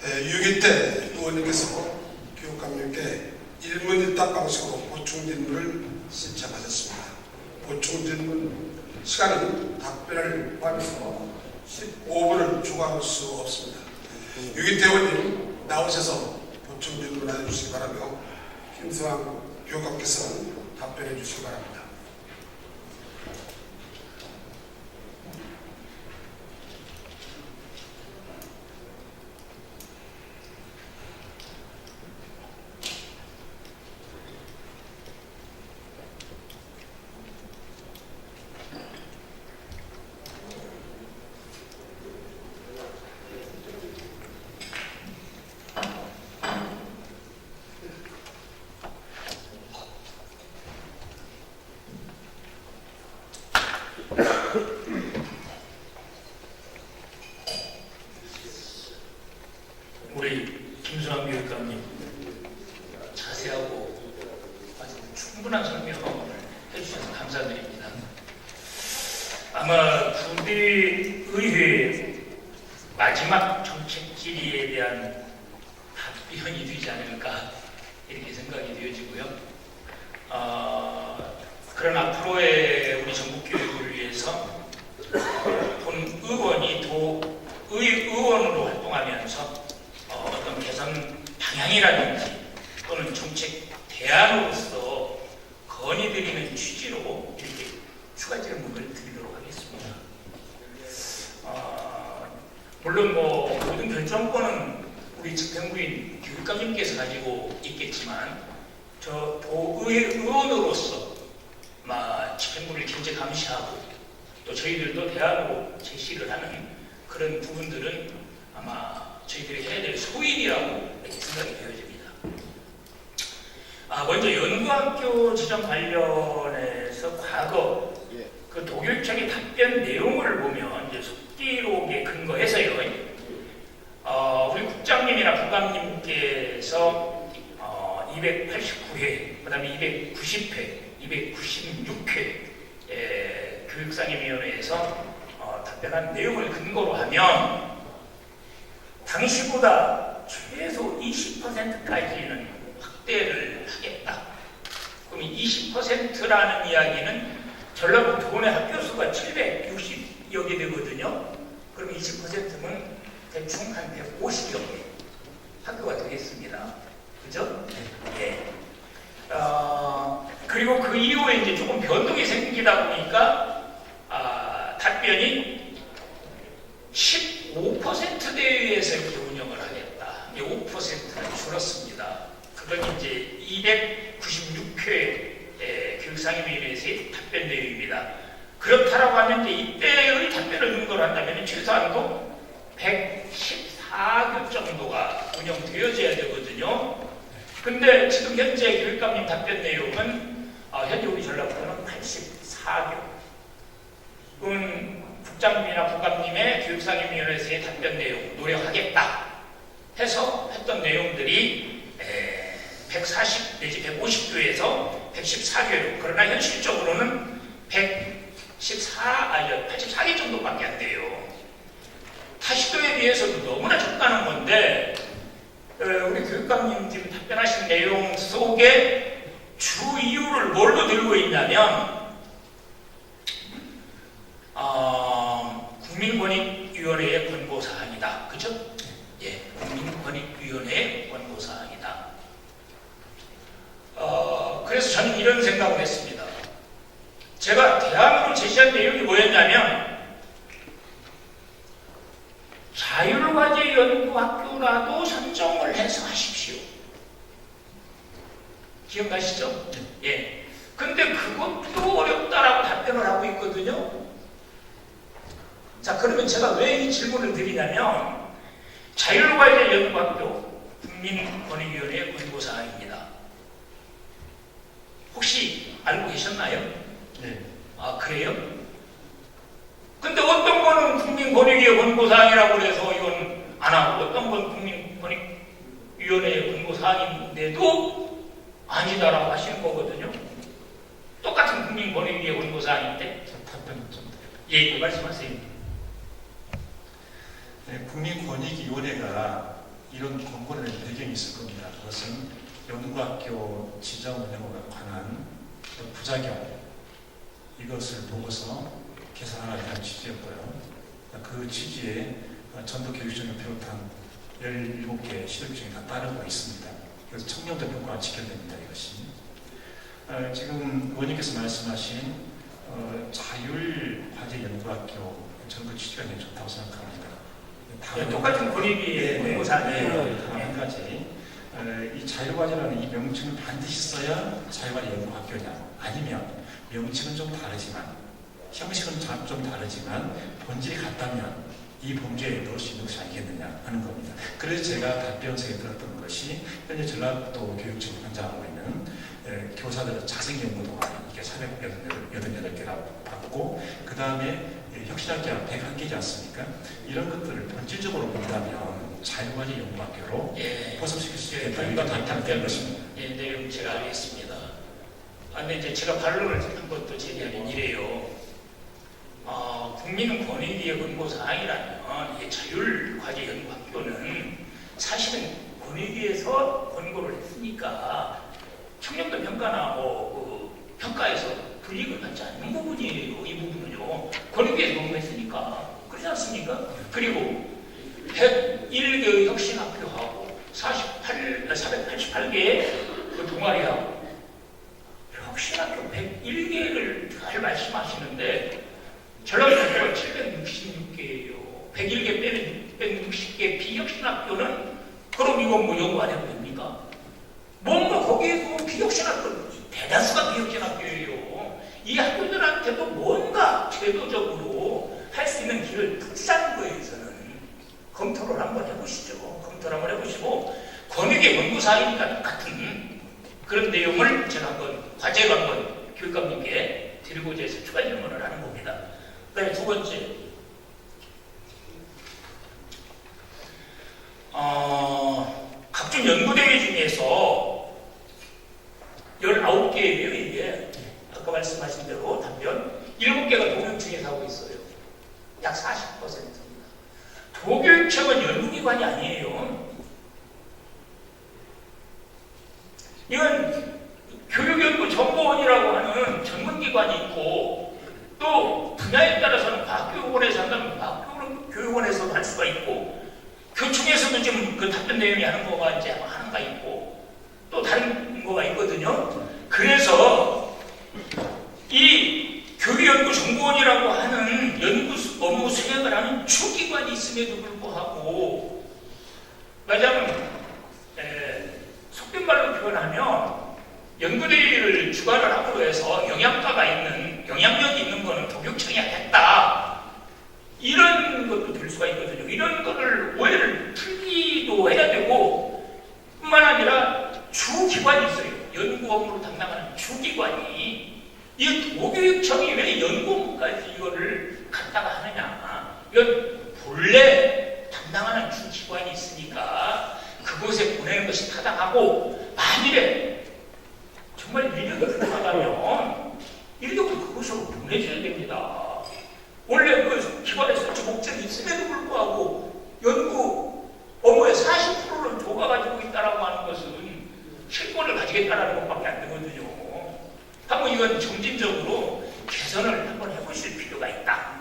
6.2 때 의원님께서 교육감님께 일문일답 방식으로 보충 질문을 신청하셨습니다. 보충 질문 시간은 답변을 포함해서 15분을 추가할 수 없습니다. 6.2 때 의원님 나오셔서 보충 질문을 해주시기 바라며 김승환 교육감께서는 답변해 주시기 바랍니다.
우리 김수환 교육감님 자세하고 아주 충분한 설명을 해주셔서 감사드립니다. 아마 부대 의회 마지막 정책 질의에 대한 답변이 되지 않을까 이렇게 생각이 되어지고요. 그런 앞으로의 우리 전국 교육을 위해서 본 의원이 의원으로 활동하면서 어떤 개선 방향이라든지 또는 정책 대안으로서 건의드리는 취지로 이렇게 추가 질문을 드리도록 하겠습니다. 물론 모든 결정권은 우리 집행부인 교육감님께서 가지고 있겠지만 저 도의원으로서 집행부를 견제 감시하고 또 저희들도 대안으로 제시를 하는 그런 부분들은 아마 저희들이 해야 될 소일이라고 이렇게 생각이 되어집니다. 먼저 연구학교 지정 관련해서 과거 그 도교육청의 답변 내용을 보면 이제 속기록에 근거해서요. 우리 국장님이나 부감님께서 289회, 그 다음에 290회, 296회 교육상임위원회에서 답변한 내용을 근거로 하면 당시보다 최소 20%까지는 확대를 하겠다. 그럼 20%라는 이야기는 전라북도 도내 학교 수가 760여 개 되거든요. 그럼 20%면 대충 한 150여 개 학교가 되겠습니다. 그죠? 예. 그리고 그 이후에 이제 조금 변동이 생기다 보니까 답변이 15%대에서 이렇게 운영을 하겠다. 5%는 줄었습니다. 그건 이제 296회 교육상임위원회에서의 답변 내용입니다. 그렇다라고 하면 이때의 답변을 근거로 한다면 최소한도 114교 정도가 운영되어져야 되거든요. 근데 지금 현재 교육감님 답변 내용은 현재 우리 전라북도는 84교. 국장님이나 부감님의 교육상임위원회에서의 답변 내용 노력하겠다 해서 했던 내용들이 140 내지 150교에서 114교로 그러나 현실적으로는 84개 정도밖에 안 돼요. 타시도에 비해서도 너무나 적다는 건데 우리 교육감님 지금 답변하신 내용 속에 주 이유를 뭘로 들고 있냐면 국민권익위원회의 권고사항이다. 그죠? 예, 국민권익위원회의 권고사항이다. 그래서 저는 이런 생각을 했습니다. 제가 대안으로 제시한 내용이 뭐였냐면 자율과제 연구학교라도 선정을 해서 하십시오. 기억나시죠? 예. 근데 그것도 어렵다라고 답변을 하고 있거든요. 자, 그러면 제가 왜 이 질문을 드리냐면 자율과제 연구학교 국민권익위원회의 권고사항입니다. 혹시 알고 계셨나요?
네.
그래요? 근데 어떤 거는 국민권익위의 권고사항이라고 해서 이건 안 하고 어떤 건 국민권익위원회의 권고사항인데도 아니다라고 하시는 거거든요. 똑같은 국민권익위의 권고사항인데
답변 좀
예, 말씀하세요.
네, 국민권익위원회가 이런 권고를 낸 배경이 있을 겁니다. 그것은 연구학교 지정 운영에 관한 부작용 이것을 보고서 개선하라는 취지였고요. 그 취지에 전도교육청을 비롯한 17개 시도교육청이 다 따르고 있습니다. 그래서 청렴적 효과가 지켜냅니다. 이것이 지금 의원님께서 말씀하신 자율과제 연구학교 저는 그 취지가 굉장히 좋다고 생각합니다.
똑같은 권익위의 권고사항이에요.
한 가지 이 자율과제라는 이 명칭을 반드시 써야 자율과제 연구학교냐 아니면 명칭은 좀 다르지만 형식은 좀 다르지만 본질이 같다면
이 범죄에 넣을 수 있는 것이 아니겠느냐 하는 겁니다. 그래서 제가 답변서에 들었던 것이 현재 전라도 교육청을 관장하고 있는 교사들의 자생연구동안 이게 488개가 받고 그 다음에 혁신학교가 101개지 않습니까? 이런 것들을 본질적으로 본다면 자유과제 연구학교로 포섭시킬 수 있겠다. 이건 답변된 것입니다.
예, 내용 제가 알겠습니다. 근데 이제 제가 반론을 한 것도 제기하면 이래요. 국민권익위의 권고사항이라면 이게 자율과제연구학교는 사실은 권익위에서 권고를 했으니까 청렴도 평가나 평가에서 불이익을 받지 않는 부분이에요. 이 부분은요. 권익위에서 권고했으니까. 그렇지 않습니까? 그리고 101개의 혁신학교하고 488개의 그 동아리하고 혁신학교 101개를 잘 말씀하시는데 전라도가 766개예요. 101개 빼면 660개 비혁신학교는 그럼 이건 뭐 연구 안 해도 됩니까? 뭔가 거기에도 비혁신학교 대다수가 비혁신학교예요. 이 학교들한테도 뭔가 제도적으로 할 수 있는 길을 특산부에서는 검토를 한번 해보시죠. 검토를 한번 해보시고 권익의 연구사항이니까 똑같은 그런 내용을 제가 한번 과제로 한번 교육감님께 드리고자 해서 추가 질문을 하는 겁니다. 그 다음에 두 번째, 각종 연구대회 중에서 19개예요, 이게. 아까 말씀하신 대로 답변 7개가 도교육청에서 하고 있어요. 약 40%입니다. 도교육청은 연구기관이 아니에요. 이건 교육연구정보원이라고 하는 전문기관이 있고 또 분야에 따라서는 과학교육원에서 한다면 과학교육원에서도 할 수가 있고 교총에서도 지금 그 답변 내용이 하는 거가 이제 하나가 있고 또 다른 거가 있거든요. 그래서 이 교육연구정보원이라고 하는 연구 업무 수행을 하는 주기관이 있음에도 불구하고 말하자면 속된 말로 표현하면 연구대회를 주관을 하고 해서 영향가가 있는 영향력이 있는 거는 도교육청이 하겠다 이런 것도 될 수가 있거든요. 이런 거를 오해를 풀기도 해야 되고 뿐만 아니라 주기관이 있어요. 연구 업무로 담당하는 주기관이 이 도교육청이 왜 연구 업무까지 이거를 갖다가 하느냐. 이건 본래 담당하는 주기관이 있으니까 그곳에 보내는 것이 타당하고 만일에 정말 인력이 필요하다면 인력을 그곳으로 보내줘야 됩니다. 원래 그 기관의 설치 목적이 있음에도 불구하고 연구 업무의 40%를 줘가지고 있다라고 하는 것은 실권을 가지겠다라는 것밖에 안 되거든요. 한번 이건 점진적으로 개선을 한번 해보실 필요가 있다.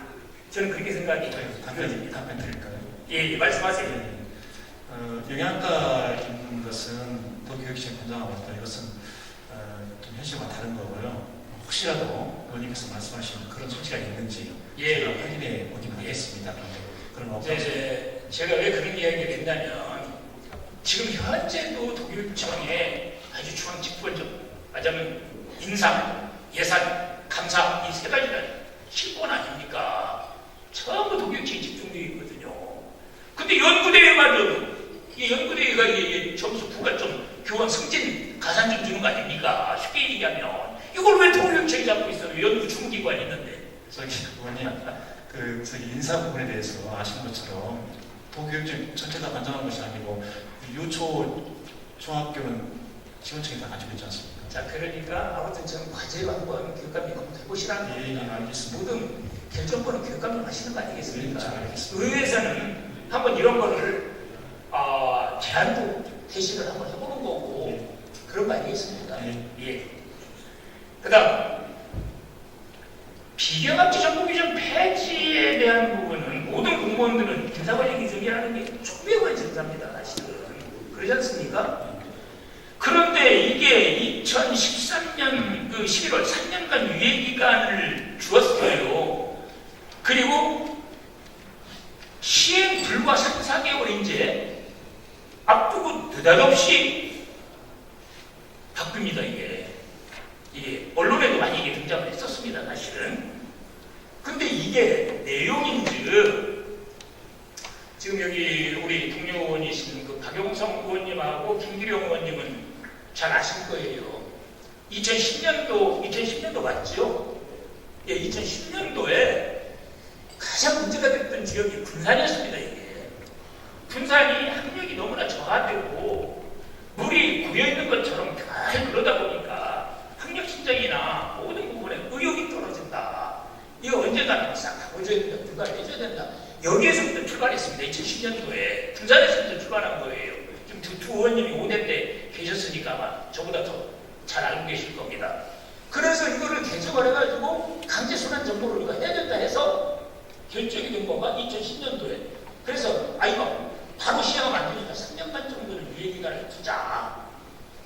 저는 그렇게 생각이
답변 드릴까요?
예, 말씀하세요.
영양가 있는 것은 도교육청 관장하고 있다. 이것은 좀 현실과 다른 거고요. 혹시라도 의원님께서 말씀하신 그런 소지가 있는지 제가 확인해 보기만 하겠습니다. 그런 없죠.
제가 왜 그런 이야기를 했냐면 지금 현재도 도교육청에 아주 중앙 직권적 말하자면 인사, 예산, 감사 이 세 가지가 실권 아닙니까? 전부 도교육청에 집중되어 있거든요. 근데 연구대회마저도 이 연구대회가 이게 점수 부가점 교원 승진 가산점 주는 거 아닙니까? 쉽게 얘기하면 이걸 왜 도교육청이 잡고 있어요? 연구 중기관이 있는데.
저기 의원님, 저기 인사 부분에 대해서 아시는 것처럼 도교육청 전체가 관장하는 것이 아니고 유초 중학교는 지원청이 다 가지고 있지 않습니까?
자, 그러니까 아무튼 저는 과제로 한번 교육감님 검토해보시라는
예, 알겠습니다.
모든 결정권은 교육감님 하시는 거 아니겠습니까?
잘 알겠습니다.
의회에서는 한번 이런 거를 제안도 대신을 한번 해보는 거고 그런 거 아니겠습니까? 예. 그 다음 비경합치 정보 규정 폐지에 대한 부분은 모든 공무원들은 인사관리 규정이라는 게 초백을 증사입니다. 사실은. 그러지 않습니까? 그런데 이게 2013년 그 11월 3년간 유예기간을 주었어요. 그리고 시행 불과 3, 4개월 이제 앞두고 느닷없이 바뀝니다. 이게 언론에도 많이 이게 등장을 했었습니다. 사실은. 근데 이게 내용인즉 지금 여기 우리 동료 의원이신 그 박용성 의원님하고 김기룡 의원님은 잘 아실 거예요. 2010년도 맞죠? 예, 2010년도에 가장 문제가 됐던 지역이 군산이었습니다. 이게 군산이 학력이 너무나 저하되고 물이 고여있는 것처럼 잘 그러다 보니까 학력 신장이나 모든 부분에 의욕이 떨어진다. 이거 언젠가 싹 바꿔줘야 된다. 누가 해줘야 된다. 여기에서부터 출발했습니다. 2010년도에 군산에서부터 출발한 거예요. 지금 두 의원님이 5대 때 계셨으니까 아마 저보다 더 잘 알고 계실 겁니다. 그래서 이거를 개정을 해가지고 강제 순환 정보를 우리가 해야 된다 해서 결정이 된 거가 2010년도에. 그래서 이거 바로 시행하면 안 되니까 3년간 정도는 유예기간을 두자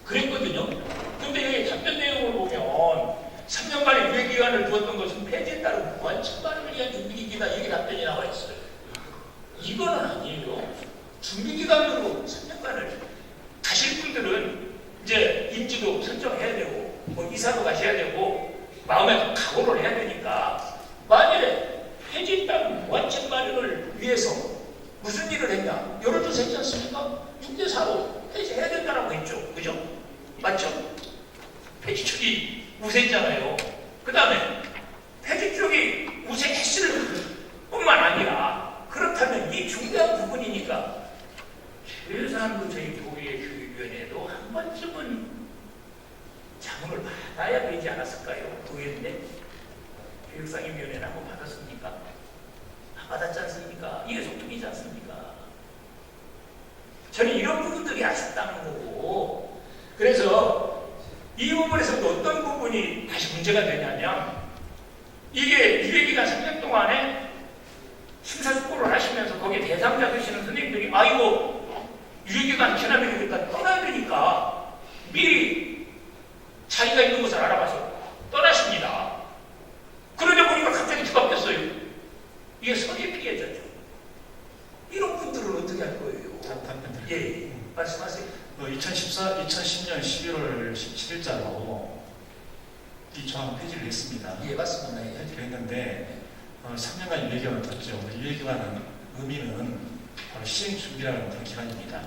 그랬거든요. 근데 여기 답변 내용을 보면 3년간의 유예기간을 두었던 것은 폐지에 따른 무한 침반을 위한 준비기간이다. 이게 답변이 나와 있어요. 이거는 아니에요. 준비기간으로 3년간을 가실 분들은 이제 임지도 설정해야 되고 뭐 이사도 가셔야 되고 마음에 각오를 해야 되니까 만일에 폐지에 따른 무한 침반을 위해서 무슨 일을 했냐? 여론조사 했지 않습니까? 6대4로 폐지해야 된다라고 했죠. 그죠? 맞죠? 폐지 쪽이 우세했잖아요. 그 다음에 폐지 쪽이 우세했을 뿐만 아니라 그렇다면 이 중요한 부분이니까 최소한도 저희 교육위원회도 한 번쯤은 자문을 받아야 되지 않았을까요? 의원인데 교육상임위원회는 한번 받았습니까? 안 받았지 않습니까? 이게 소통이지 않습니까? 저는 이런 부분들이 아쉽다는 거고, 그래서 이 부분에서도 어떤 부분이 다시 문제가 되냐면 이게 유예기간 3년 동안에 심사숙고를 하시면서 거기에 대상자 되시는 선생님들이 이거 유예기간 지나면 되니까 떠나야 되니까 미리 자기가 있는 곳을 알아봐서 떠나십니다. 그러다 보니까 갑자기 뒤바뀌었어요. 이게 선의 피해자죠. 이런 분들은 어떻게 할 거예요? 예, 말씀하세요.
2010년 11월 17일자로 이 조항 폐지를 했습니다.
예, 맞습니다. 예.
폐지를 했는데 3년간 유예기간을 뒀죠. 유예기간은 의미는 바로 시행준비라는 그런 기간입니다.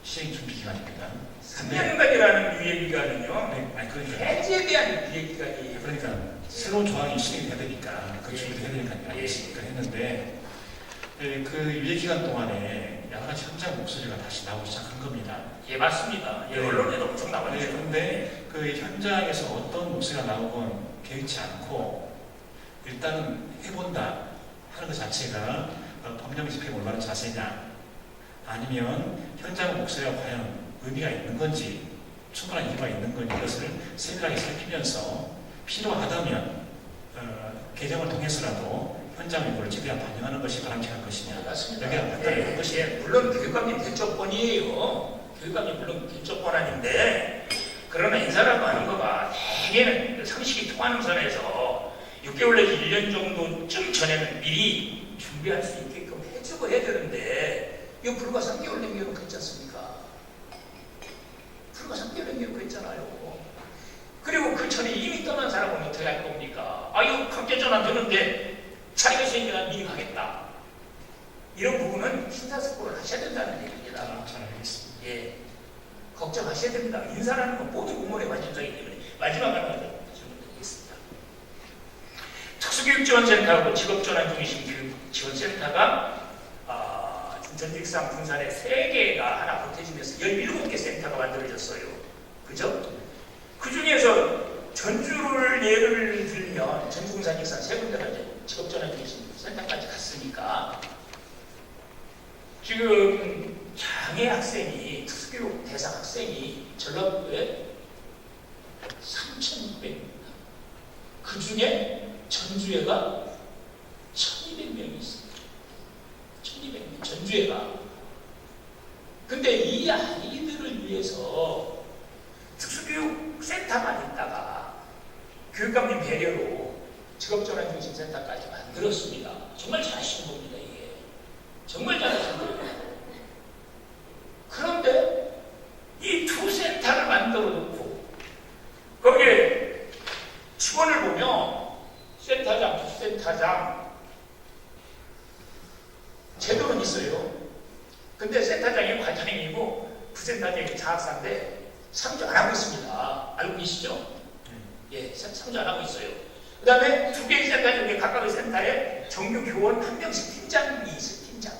시행준비기간입니다.
3년간이라는 유예기간은요.
네, 그러니까
폐지에 대한 유예기간이에요.
그러니까 새로운 조항이 시행이 돼야 되니까 그
예.
준비를 해야 되는 거
예.
아니겠습니까? 했는데 그 유예기간 동안에 여러 가지 현장 목소리가 다시 나오기 시작한 겁니다.
예, 맞습니다. 예,
네.
언론에도 엄청 나왔죠.
네, 그런데 그 현장에서 어떤 목소리가 나오건 개의치 않고 일단은 해본다 하는 것 자체가 법령 집행에 올바른 자세냐, 아니면 현장 목소리가 과연 의미가 있는 건지, 충분한 이유가 있는 건지, 이것을 세밀하게 살피면서 필요하다면 개정을 통해서라도 현장 요구를 최대한 반영하는 것이 바람직한 것이냐,
맞습니다.
여기가 판단을 한 것이죠.
예, 물론 교육감님 대처권이에요. 교육감님 물론 대처권한인데, 그러나 인사라고 하는 거가 대개는 상식이 통하는 선에서 6개월 내지 1년 정도쯤 전에는 미리 준비할 수 있게끔 해주고 해야 되는데, 이거 불과 3개월 남겨놓고 했지 않습니까? 불과 3개월 남겨놓고 했잖아요. 그리고 그 전에 이미 떠난 사람은 어떻게 할 겁니까? 이거 강제 전환 되는데 자리가 있으니까 미리 가겠다. 이런 부분은 심사숙고를 하셔야 된다는 얘기입니다.
잘 알겠습니다.
예, 걱정하셔야 됩니다. 인사라는 건 모든 공무원의 관심사이기 때문에. 마지막 하나 질문 드리겠습니다. 특수교육지원센터하고 직업전환 중이신 교육지원센터가 전직상 분산에 3개가 하나 보태지면서 17개 센터가 만들어졌어요. 그죠? 그 중에서 전주를 예를 들면 전주군산 직산 3군데가 이제 직업전환 중이신 센터까지 갔으니까 지금 장애 학생이, 특수교육 대상 학생이 전라도에 3,600명입니다. 그 중에 전주에가 1,200명이 있습니다. 1,200명, 전주에가. 근데 이 아이들을 위해서 특수교육센터만 있다가 교육감님 배려로 직업전환중심센터까지 만들었습니다. 정말 잘하시는 겁니다, 이게. 정말 잘하시는 거예요. 그런데 이 두 센터를 만들어 놓고 거기에 직원을 보면 센터장, 부센터장, 제도는 있어요. 근데 센터장이 과장이고 부센터장이 자학사인데 상주 안 하고 있습니다. 알고 계시죠? 예, 상주 안 하고 있어요. 그 다음에 두 개의 센터 중에 각각의 센터에 정규 교원 한 명씩 팀장이 있어요. 팀장.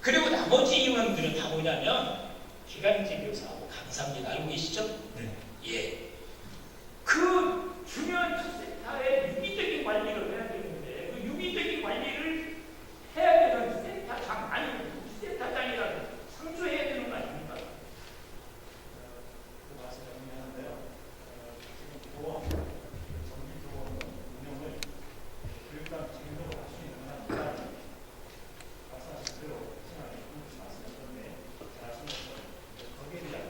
그리고 나머지 임원들은 다 뭐냐면 기간제 교사하고 강사입니다. 알고 계시죠?
네.
예. 그 중요한 센터의 유기적인 관리를 해야 되는데 그 유기적인 관리를 해야 되는 센터장 아니면 센터장이라도 상주해야 되는 거 아닙니까?
그 말씀 정리하는데요. 지금 교원, 정기 교원 운영을 교육감 책임으로 할 수 있는 한 말씀하신 대로 생각해 말씀하셨는데 말씀하신 거기에 대한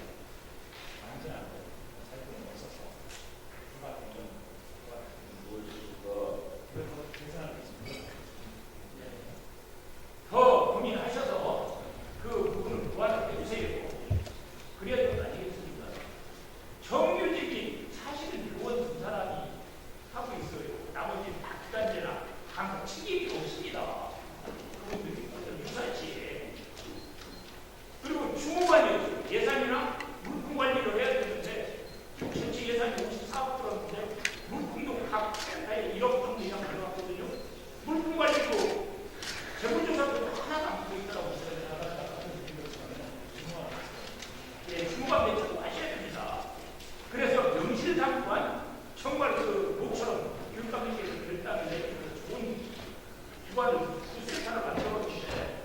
안전한 살펴는 없어서
더 고민하셔서 그 부분을 보완을 해주세요. 그래야 되는 거 아니겠습니까? 정규직이 사실은 교원 두 사람이 하고 있어요. 나머지 다 기간제나 강사 책임이 없습니다. 그분들이 어떤 유사치. 그리고 주무관이었죠. 예산이나 물품 관리를 해야 되는데 전체 예산이 54%인데 물품도 각 센터에 1억 정도 이상 들어갔거든요. 물품 관리도 재무조사도 하나도 안 보고 있다고 예, 주무관 배치도 하셔야 됩니다. 그래서 명실상부한 정말 그 모처럼 교육감님께서 그랬다는데 좋은 기관을 센터를 만들었는데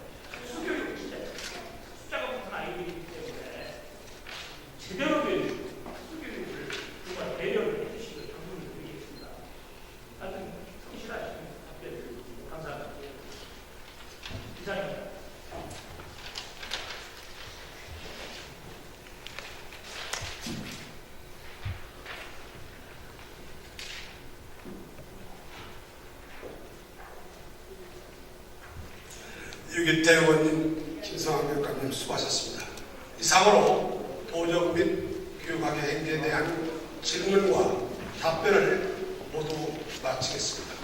수교육 진짜 숫자가 붙은 아이들이기 때문에 제대로 된 수교육을 정말 배려를 해주시길 당부를 드리겠습니다. 하여튼 성실하신 답변을 드리고 감사합니다. 이상입니다.
유기태 의원님, 김성환 교육감님 수고하셨습니다. 이상으로 도적 및 교육학의 행태에 대한 질문과 답변을 모두 마치겠습니다.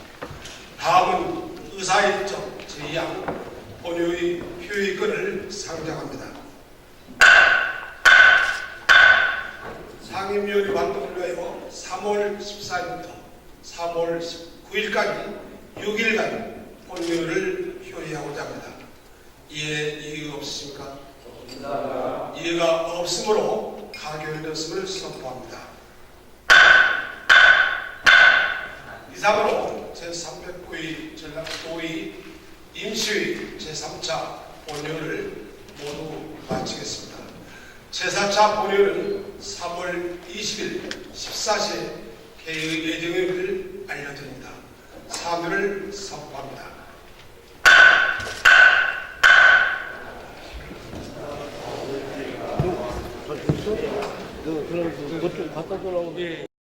다음은 의사일정 제2항 본회의 표의권을 상정합니다. 상임위원회 활동을 위하여 3월 14일부터 3월 19일까지 6일간 본회의를 표의하고자 합니다. 이에 이의가 없으십니까? 없습니다. 이의가 없으므로 가결되었음을 선포합니다. 이상으로 제309회 전라도의 임시회 제3차 본회의를 모두 마치겠습니다. 제4차 본회의는 3월 20일 14시에 개의 예정을 알려드립니다. 사무를 선포합니다.
그럼 그것 좀 갖다 주라고.